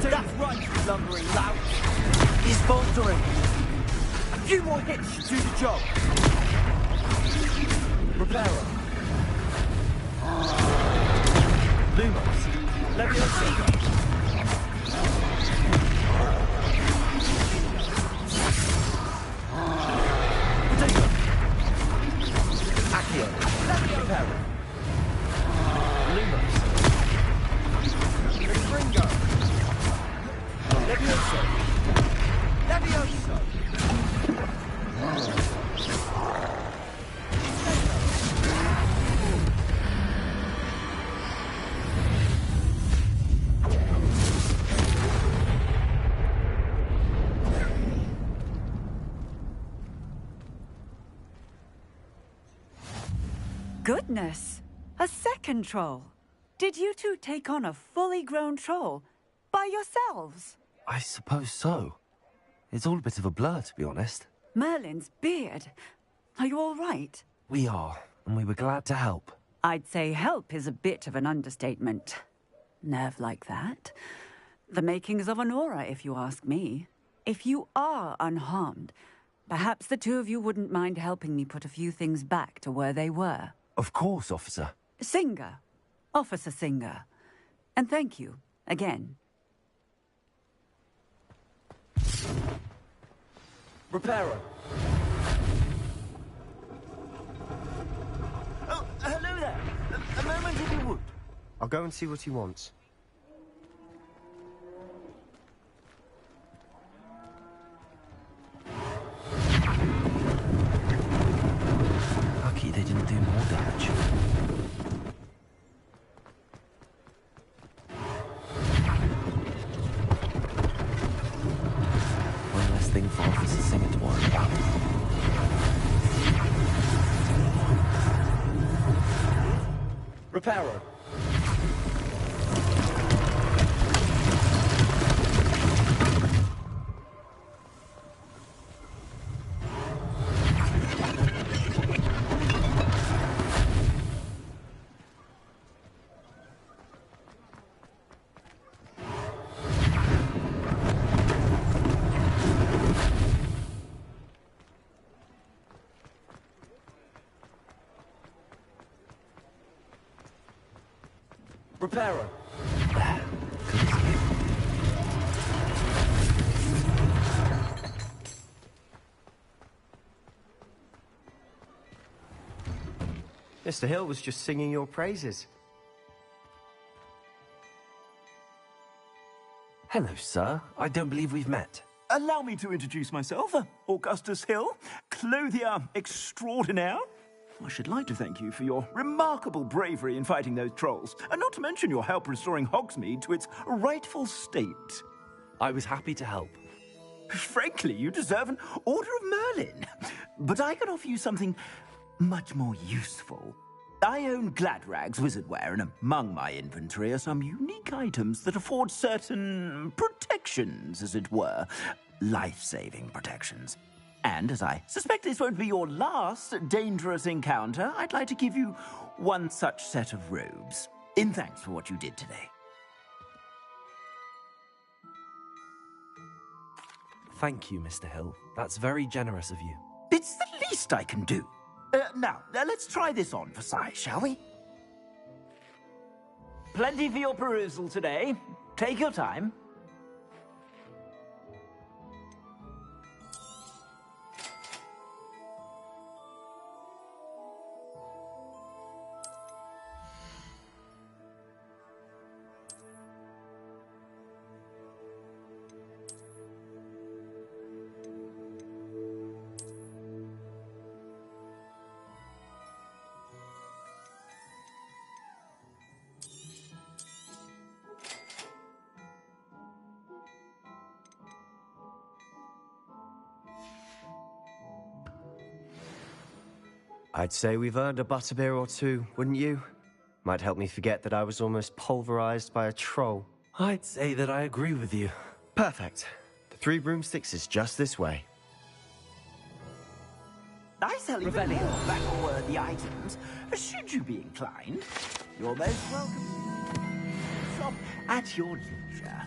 That's right, you lumbering lout. He's faltering. A few more hits should do the job. Reparo. Lumos. Leviosa. Potato. Accio. Reparo. Lumos. Ringo. Levioso! Levioso! Goodness! A second troll! Did you two take on a fully grown troll by yourselves? I suppose so. It's all a bit of a blur, to be honest. Merlin's beard. Are you all right? We are, and we were glad to help. I'd say help is a bit of an understatement. Nerve like that. The makings of an aura, if you ask me. If you are unharmed, perhaps the two of you wouldn't mind helping me put a few things back to where they were. Of course, officer. Singer. Officer Singer. And thank you, again. Reparo. Oh, hello there. A moment if you would. I'll go and see what he wants. Lucky they didn't do more damage. One less thing for Officer Singer to worry about. Reparo. Reparo. Mr. Hill was just singing your praises. Hello, sir. I don't believe we've met. Allow me to introduce myself, Augustus Hill, clothier extraordinaire. I should like to thank you for your remarkable bravery in fighting those trolls, and not to mention your help restoring Hogsmeade to its rightful state. I was happy to help. Frankly, you deserve an Order of Merlin. But I can offer you something much more useful. I own Gladrag's wizardware, and among my inventory are some unique items that afford certain protections, as it were. life-saving protections. And as I suspect this won't be your last dangerous encounter, I'd like to give you one such set of robes, in thanks for what you did today. Thank you, Mr. Hill. That's very generous of you. It's the least I can do. Now, let's try this on for size, shall we? Plenty for your perusal today. Take your time. I'd say we've earned a butterbeer or two, wouldn't you? Might help me forget that I was almost pulverized by a troll. I'd say that I agree with you. Perfect. The 3 broomsticks is just this way. I sell even more battle-worthy items, should you be inclined. You're most welcome. Shop at your leisure.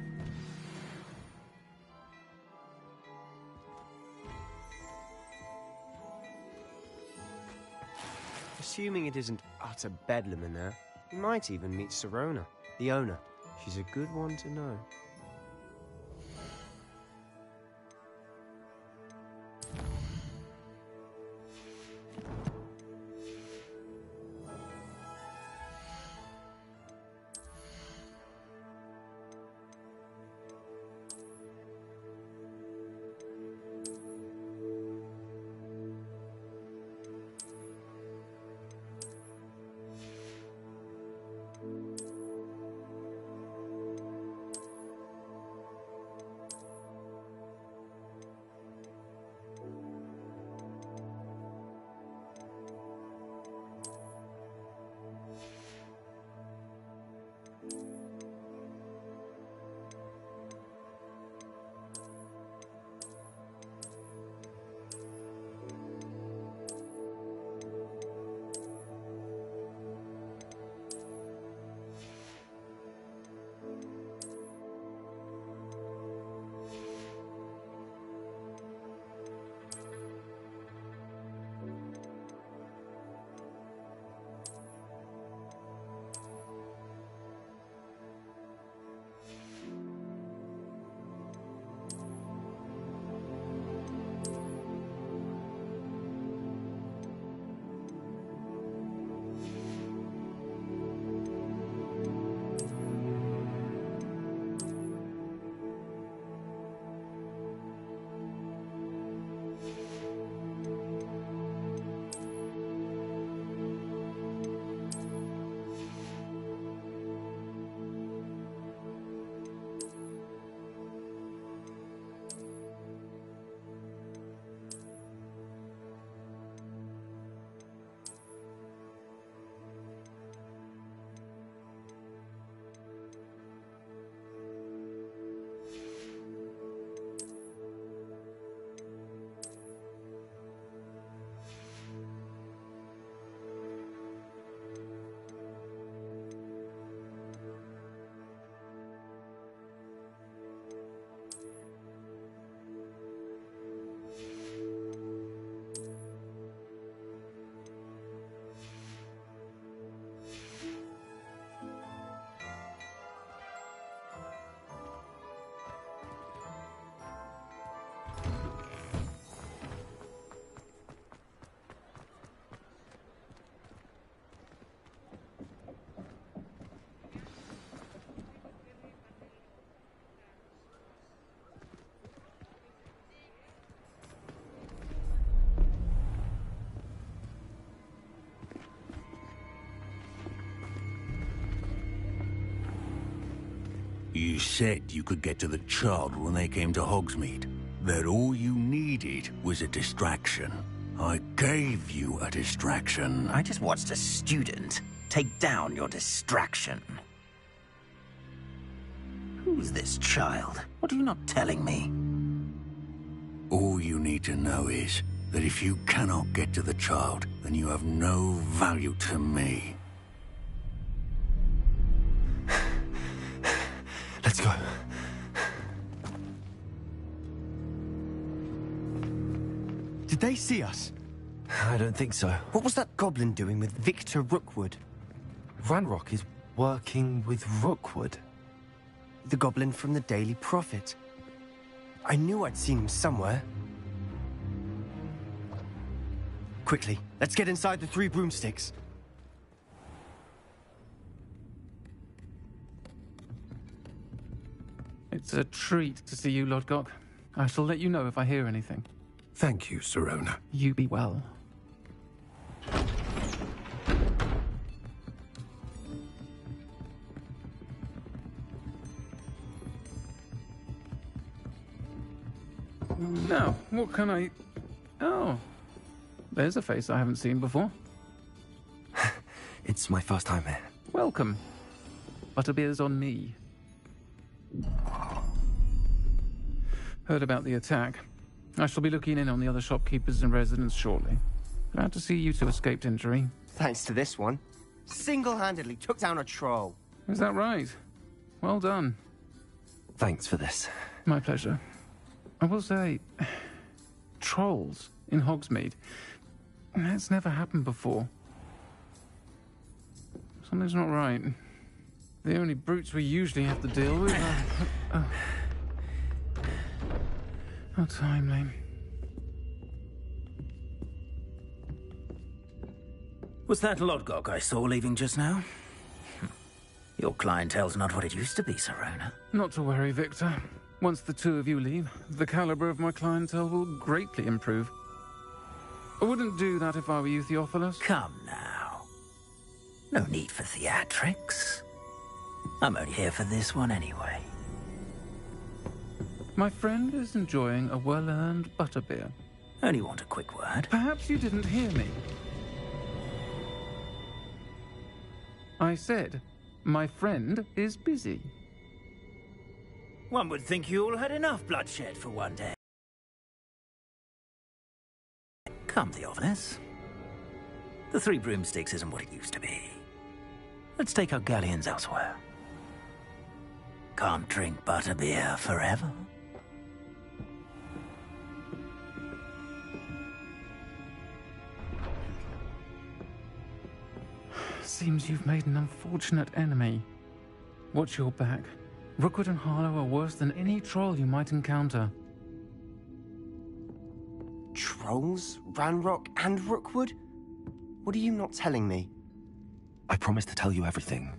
Assuming it isn't utter bedlam in there, you might even meet Sirona, the owner. She's a good one to know. You said you could get to the child when they came to Hogsmeade. That all you needed was a distraction. I gave you a distraction. I just watched a student take down your distraction. Who's this child? What are you not telling me? All you need to know is that if you cannot get to the child, then you have no value to me. Let's go. Did they see us? I don't think so. What was that goblin doing with Victor Rookwood? Ranrock is working with Rookwood. The goblin from the Daily Prophet. I knew I'd seen him somewhere. Quickly, let's get inside the 3 broomsticks. It's a treat to see you, Lodgok. I shall let you know if I hear anything. Thank you, Sirona. You be well. Now, what can I... Oh, there's a face I haven't seen before. It's my first time here. Welcome. Butterbeer's on me. Heard about the attack. I shall be looking in on the other shopkeepers and residents shortly. Glad to see you two escaped injury. Thanks to this one. Single-handedly took down a troll. Is that right? Well done. Thanks for this. My pleasure. I will say, trolls in Hogsmeade. That's never happened before. Something's not right. The only brutes we usually have to deal with are... How timely. Was that Lodgok I saw leaving just now? Your clientele's not what it used to be, Sirona. Not to worry, Victor. Once the two of you leave, the caliber of my clientele will greatly improve. I wouldn't do that if I were you, Theophilus. Come now. No need for theatrics. I'm only here for this one anyway. My friend is enjoying a well-earned butterbeer. Only want a quick word. Perhaps you didn't hear me. I said, my friend is busy. One would think you all had enough bloodshed for one day. Come, Theophilus. The 3 broomsticks isn't what it used to be. Let's take our galleons elsewhere. Can't drink butterbeer forever. Seems you've made an unfortunate enemy. Watch your back. Rookwood and Harlow are worse than any troll you might encounter. Trolls? Ranrock and Rookwood? What are you not telling me? I promise to tell you everything,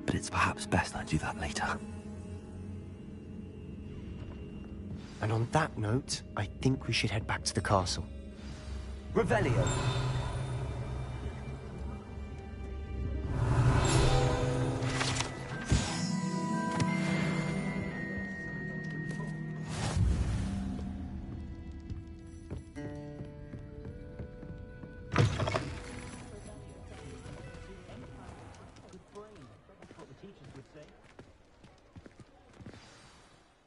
but it's perhaps best I do that later. And on that note, I think we should head back to the castle. Revelio.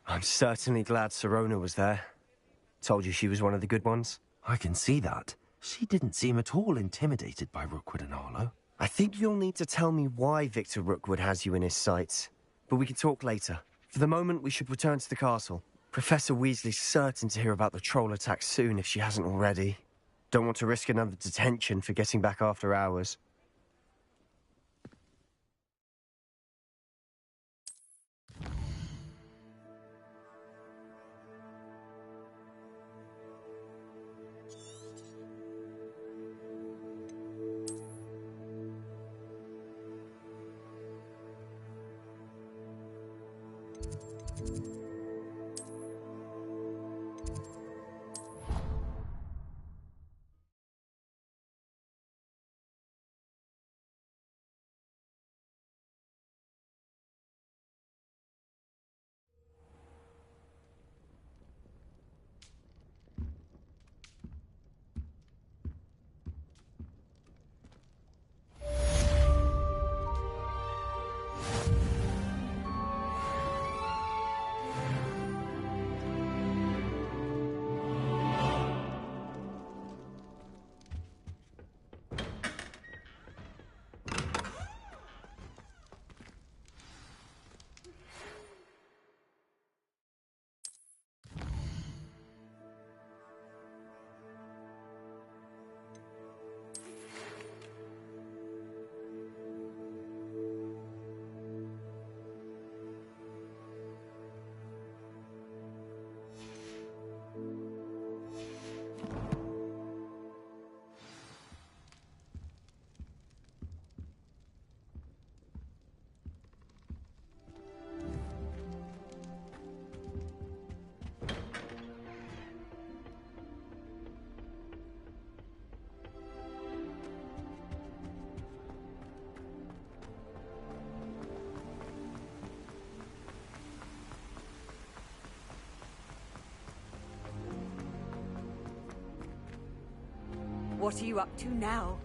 I'm certainly glad Sirona was there. Told you she was one of the good ones. I can see that. She didn't seem at all intimidated by Rookwood and Harlow. I think you'll need to tell me why Victor Rookwood has you in his sights. But we can talk later. For the moment, we should return to the castle. Professor Weasley's certain to hear about the troll attack soon if she hasn't already. Don't want to risk another detention for getting back after hours. What are you up to now?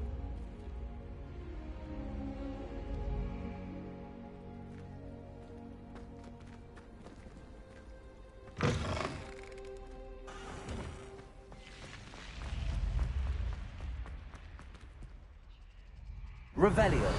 Revelio.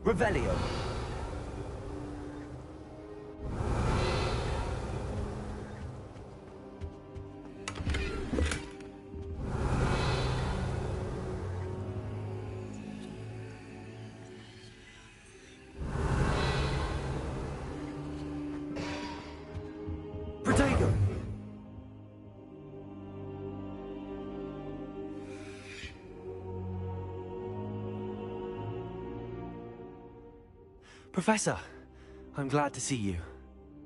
Revelio. Protego. Professor, I'm glad to see you.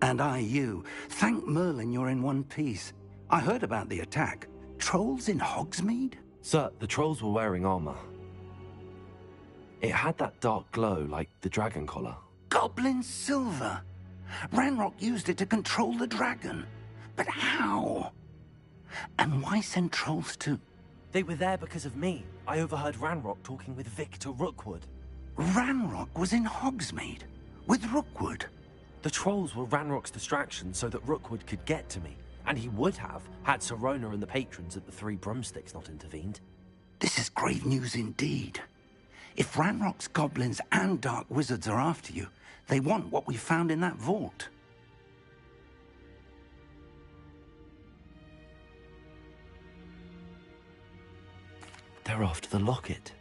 And I you. Thank Merlin you're in one piece. I heard about the attack. Trolls in Hogsmeade? Sir, the trolls were wearing armor. It had that dark glow like the dragon collar. Goblin silver. Ranrock used it to control the dragon. But how? And why send trolls to... They were there because of me. I overheard Ranrock talking with Victor Rookwood. Ranrock was in Hogsmeade with Rookwood. The trolls were Ranrock's distraction so that Rookwood could get to me. And he would have, had Sirona and the patrons at the Three Broomsticks not intervened. This is grave news indeed. If Ranrock's goblins and dark wizards are after you, they want what we found in that vault. They're after the locket.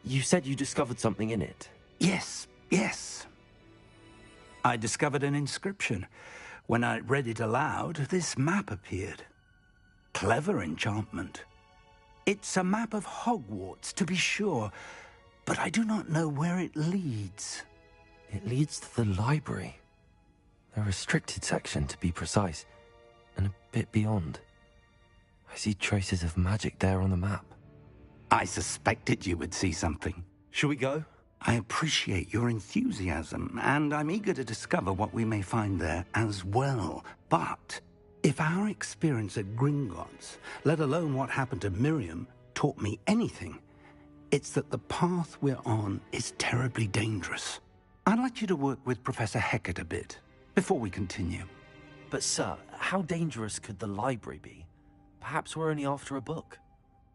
You said you discovered something in it. Yes, yes. I discovered an inscription. When I read it aloud, this map appeared. Clever enchantment. It's a map of Hogwarts, to be sure, but I do not know where it leads. It leads to the library. A restricted section, to be precise, and a bit beyond. I see traces of magic there on the map. I suspected you would see something. Shall we go? I appreciate your enthusiasm, and I'm eager to discover what we may find there as well. But if our experience at Gringotts, let alone what happened to Miriam, taught me anything, it's that the path we're on is terribly dangerous. I'd like you to work with Professor Hecat a bit before we continue. But sir, how dangerous could the library be? Perhaps we're only after a book.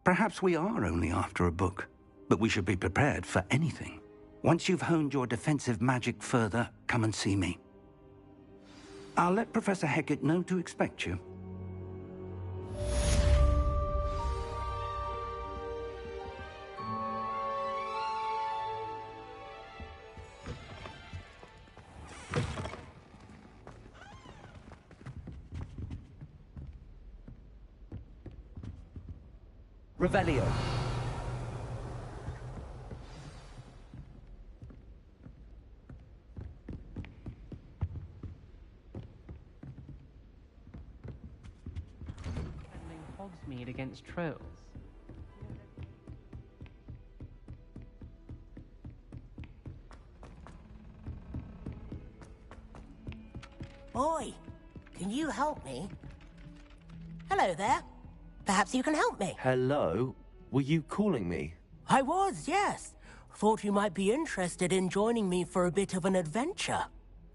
Perhaps we are only after a book, but we should be prepared for anything. Once you've honed your defensive magic further, come and see me. I'll let Professor Hecat know to expect you. Revelio. Defending Hogsmeade against trolls. Oi, can you help me? Hello there. Perhaps you can help me. Hello? Were you calling me? I was, yes. Thought you might be interested in joining me for a bit of an adventure.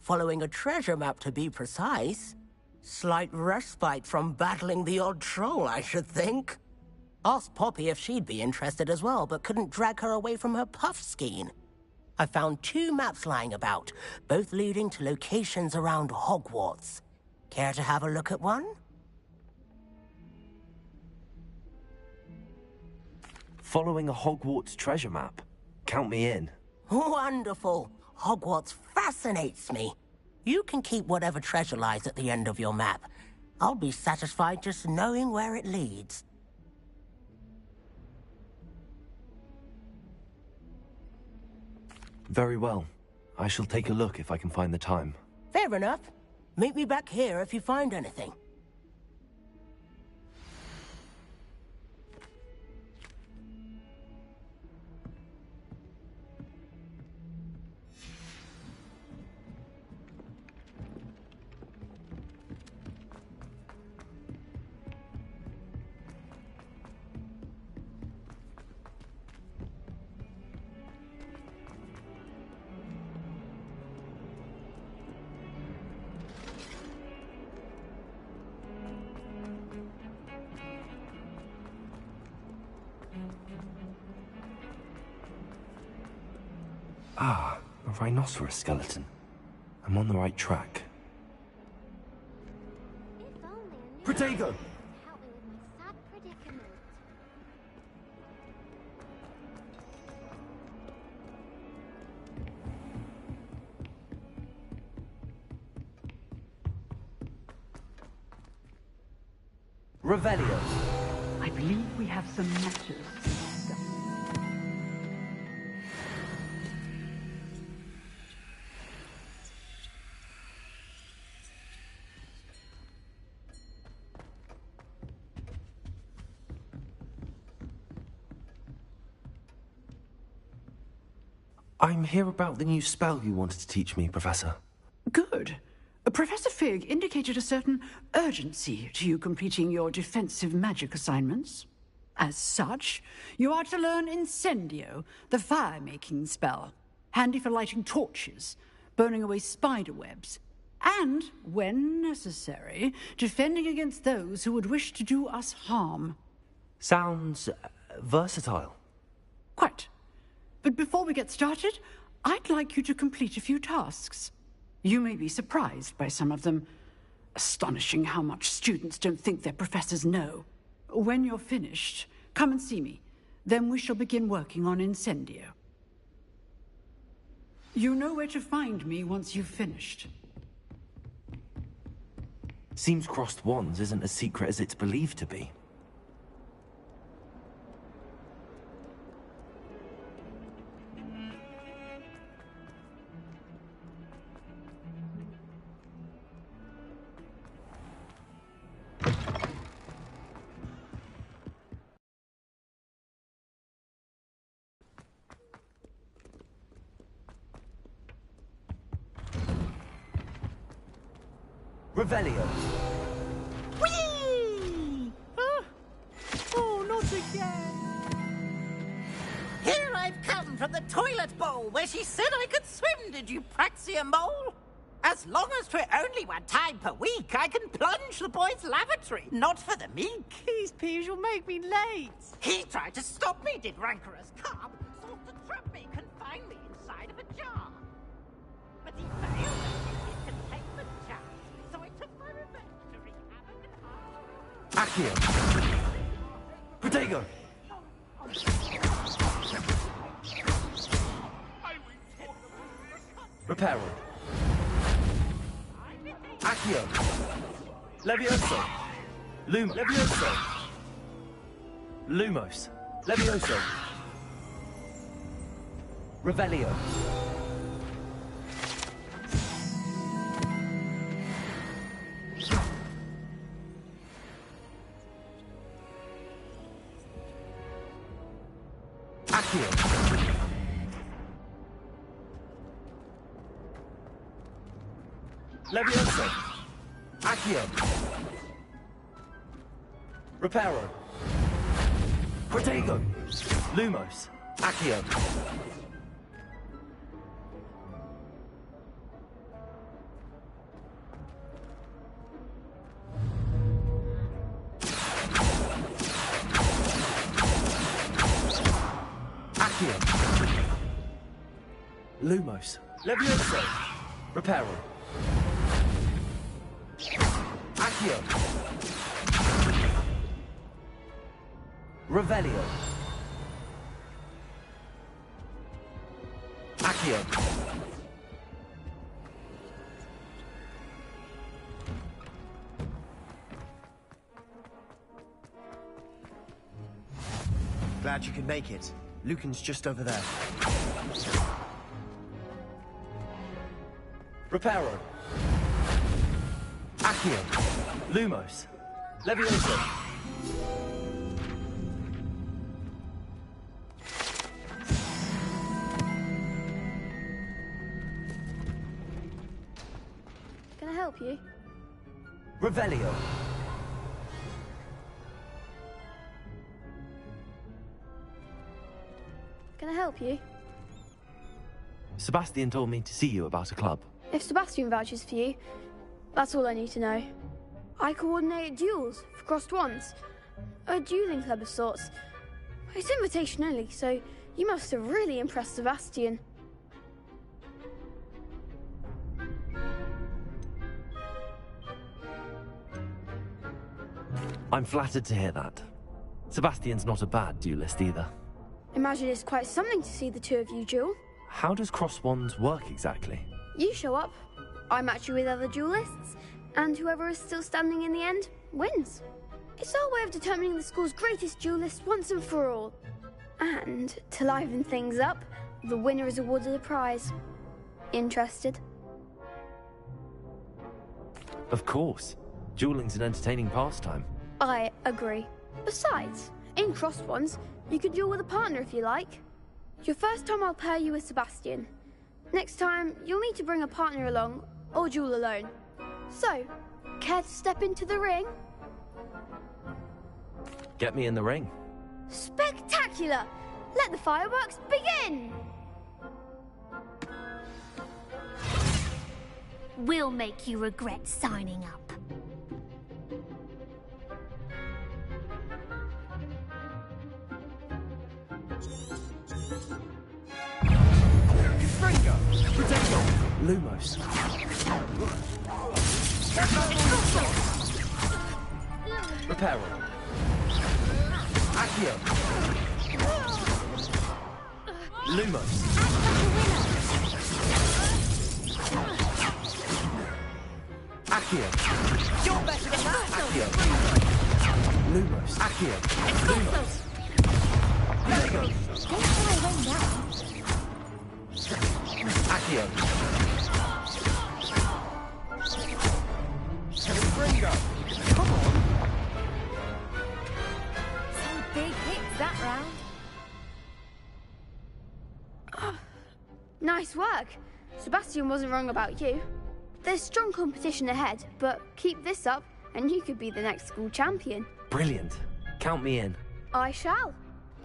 Following a treasure map, to be precise. Slight respite from battling the odd troll, I should think. Asked Poppy if she'd be interested as well, but couldn't drag her away from her puff skein. I found 2 maps lying about, both leading to locations around Hogwarts. Care to have a look at one? Following a Hogwarts treasure map. Count me in. Wonderful. Hogwarts fascinates me. You can keep whatever treasure lies at the end of your map. I'll be satisfied just knowing where it leads. Very well. I shall take a look if I can find the time. Fair enough. Meet me back here if you find anything. Ah, a rhinoceros skeleton. I'm on the right track. Protego! Revelio. I believe we have some matches. I'm here about the new spell you wanted to teach me, Professor. Good. Professor Fig indicated a certain urgency to you completing your defensive magic assignments. As such, you are to learn Incendio, the fire-making spell, handy for lighting torches, burning away spider webs, and, when necessary, defending against those who would wish to do us harm. Sounds versatile. Quite. But before we get started, I'd like you to complete a few tasks. You may be surprised by some of them. Astonishing how much students don't think their professors know. When you're finished, come and see me. Then we shall begin working on Incendio. You know where to find me once you've finished. Seems crossed wands isn't as secret as it's believed to be. Revelio. Whee! Oh, not again. Here I've come from the toilet bowl where she said I could swim, did you praxia mole? As long as 'twere only 1 time per week, I can plunge the boys' lavatory, not for the meek. These peas will make me late. He tried to stop me, did rancorous carp, sought to trap me, confine me inside of a jar. But he failed at his containment charge, so I took my revenge to wreak havoc and harm. Accio! Protego! Reparo. Accio! Levioso! Levioso! Lumos! Levioso! Revelio. Accio! Levioso! Accio. Reparo. Protego. Lumos. Accio. Accio. Lumos. Levioso. Reparo. Accio. Revelio. Accio. Glad you could make it. Lucan's just over there. Reparo. Accio. Lumos. Levioso. Can I help you? Revelio. Can I help you? Sebastian told me to see you about a club. If Sebastian vouches for you, that's all I need to know. I coordinate duels for crossed wands. A dueling club of sorts. It's invitation only, so you must have really impressed Sebastian. I'm flattered to hear that. Sebastian's not a bad duelist either. Imagine it's quite something to see the two of you duel. How does cross wands work exactly? You show up, I match you with other duelists, and whoever is still standing in the end wins. It's our way of determining the school's greatest duelist once and for all. And to liven things up, the winner is awarded a prize. Interested? Of course. Dueling's an entertaining pastime. I agree. Besides, in crossed wands, you can duel with a partner if you like. Your first time I'll pair you with Sebastian. Next time, you'll need to bring a partner along, or duel alone. So, care to step into the ring? Get me in the ring. Spectacular! Let the fireworks begin! We'll make you regret signing up. Fringo. Protego. Lumos. Reparo. Accio. Lumos. Accio. You're better than that! Accio. Lumos. Accio. Lumos. Protego. Accio. Fringo. Come on. Some big hits that round. Nice work. Sebastian wasn't wrong about you. There's strong competition ahead, but keep this up and you could be the next school champion. Brilliant. Count me in. I shall.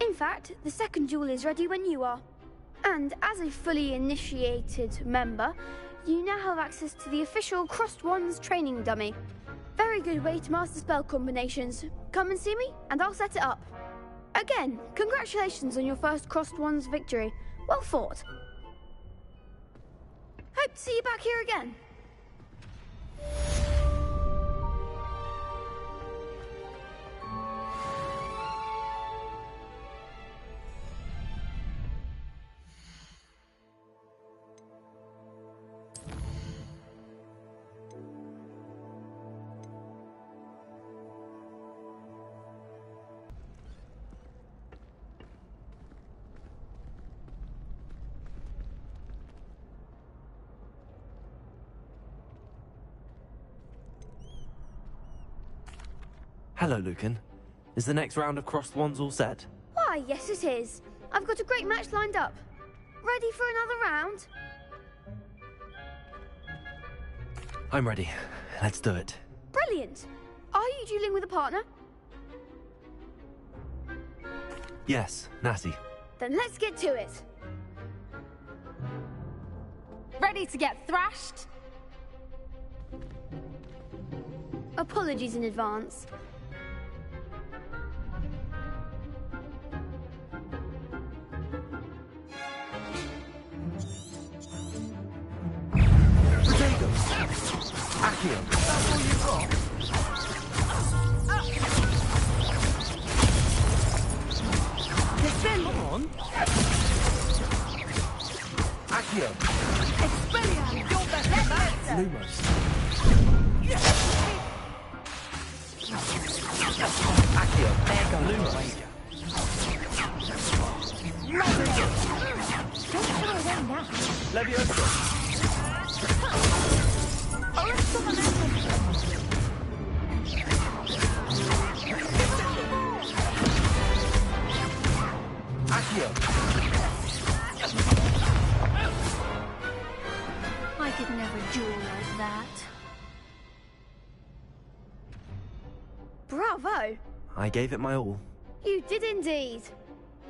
In fact, the second duel is ready when you are. And as a fully initiated member, you now have access to the official Crossed Wands training dummy. Very good way to master spell combinations. Come and see me, and I'll set it up. Again, congratulations on your first Crossed Wands victory. Well fought. Hope to see you back here again. Hello, Lucan. Is the next round of crossed wands all set? Why, yes it is. I've got a great match lined up. Ready for another round? I'm ready. Let's do it. Brilliant! Are you dueling with a partner? Yes, Natty. Then let's get to it. Ready to get thrashed? Apologies in advance. Accio. That's all you've got? Defend on. Accio. Expelliarmus! Your best man! Lumos. Accio. There goes Lumos. Don't throw away now. Leviosa. Accio. I could never duel like that. Bravo! I gave it my all. You did indeed.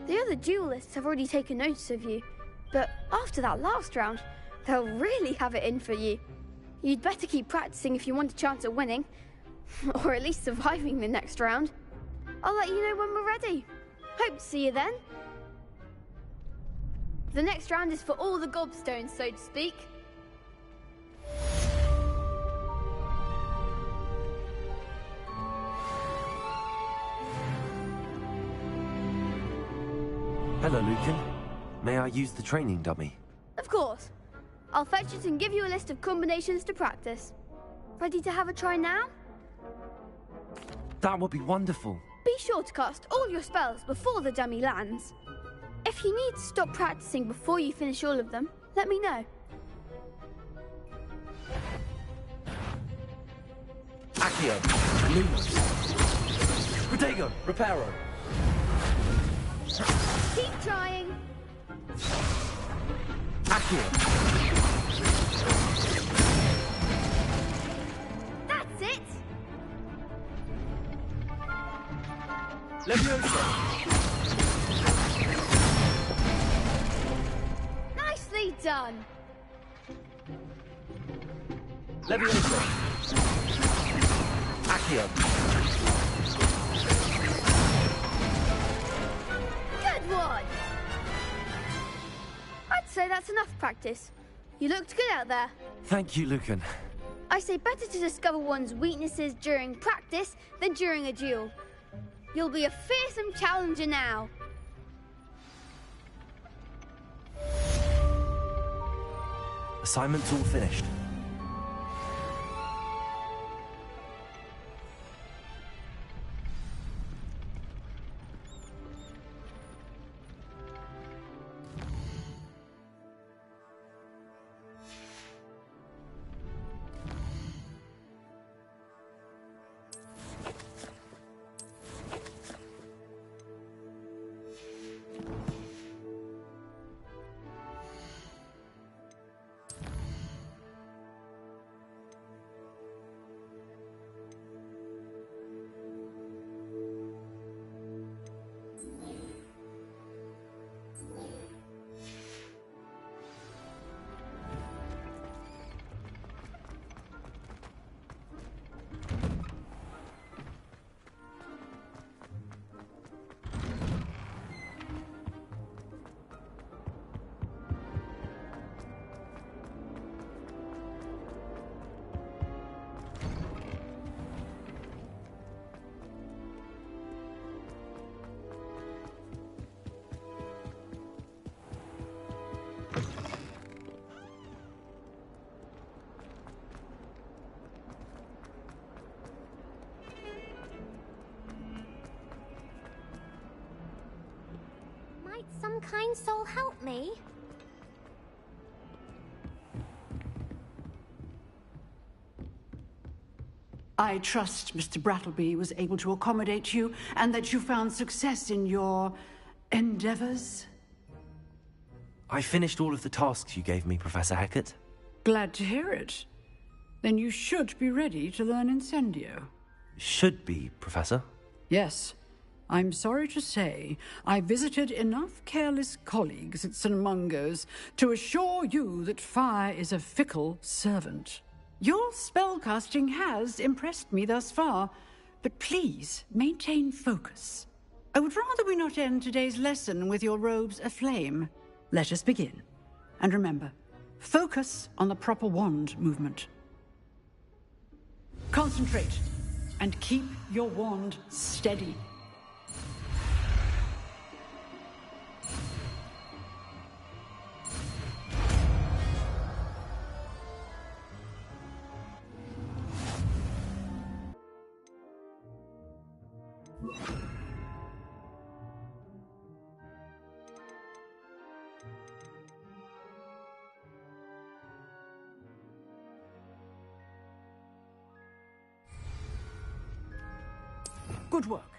The other duelists have already taken notice of you, but after that last round, they'll really have it in for you. You'd better keep practicing if you want a chance at winning, or at least surviving the next round. I'll let you know when we're ready. Hope to see you then. The next round is for all the gobstones, so to speak. Hello, Lucan. May I use the training dummy? Of course. I'll fetch it and give you a list of combinations to practice. Ready to have a try now? That would be wonderful. Be sure to cast all your spells before the dummy lands. If you need to stop practicing before you finish all of them, let me know. Accio. Lumos. Protego. Reparo. Keep trying. Accio. That's it. Leviosa. Nicely done. Leviosa. Accio. Good one. I'd say that's enough practice. You looked good out there. Thank you, Lucan. I say better to discover one's weaknesses during practice than during a duel. You'll be a fearsome challenger now. Assignment's all finished. Might some kind soul help me? I trust Mr. Brattleby was able to accommodate you and that you found success in your endeavors. I finished all of the tasks you gave me, Professor Hecat. Glad to hear it. Then you should be ready to learn Incendio. Should be, Professor. Yes. I'm sorry to say, I visited enough careless colleagues at St. Mungo's to assure you that fire is a fickle servant. Your spellcasting has impressed me thus far, but please maintain focus. I would rather we not end today's lesson with your robes aflame. Let us begin. And remember, focus on the proper wand movement. Concentrate, and keep your wand steady. Good work.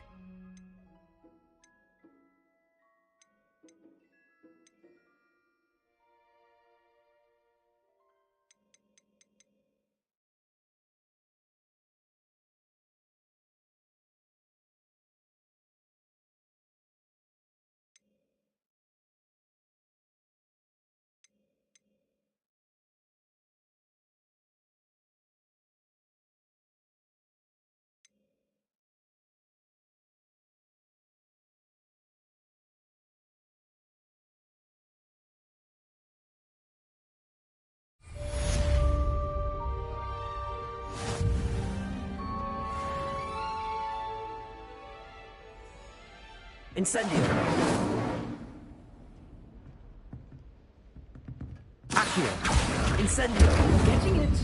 Incendio. Accio. Incendio. Getting it.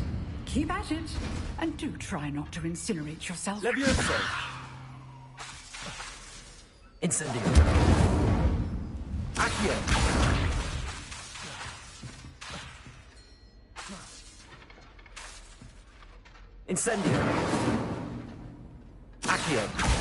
Keep at it. And do try not to incinerate yourself. Levioso. Incendio. Accio. Incendio. Accio.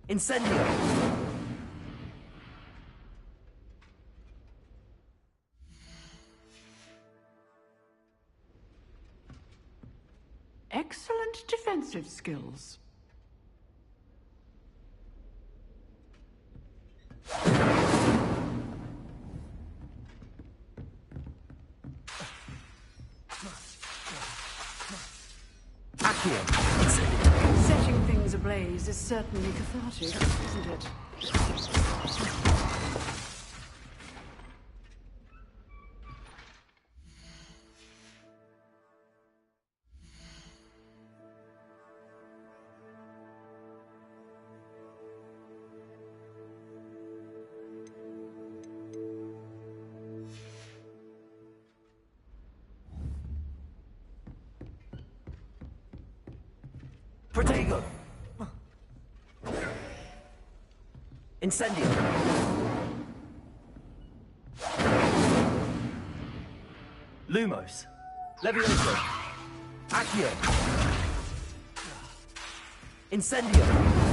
Incendio! Excellent defensive skills. Setting things ablaze is certainly cathartic, isn't it? Protego! Incendio! Lumos! Levioso! Accio! Incendio!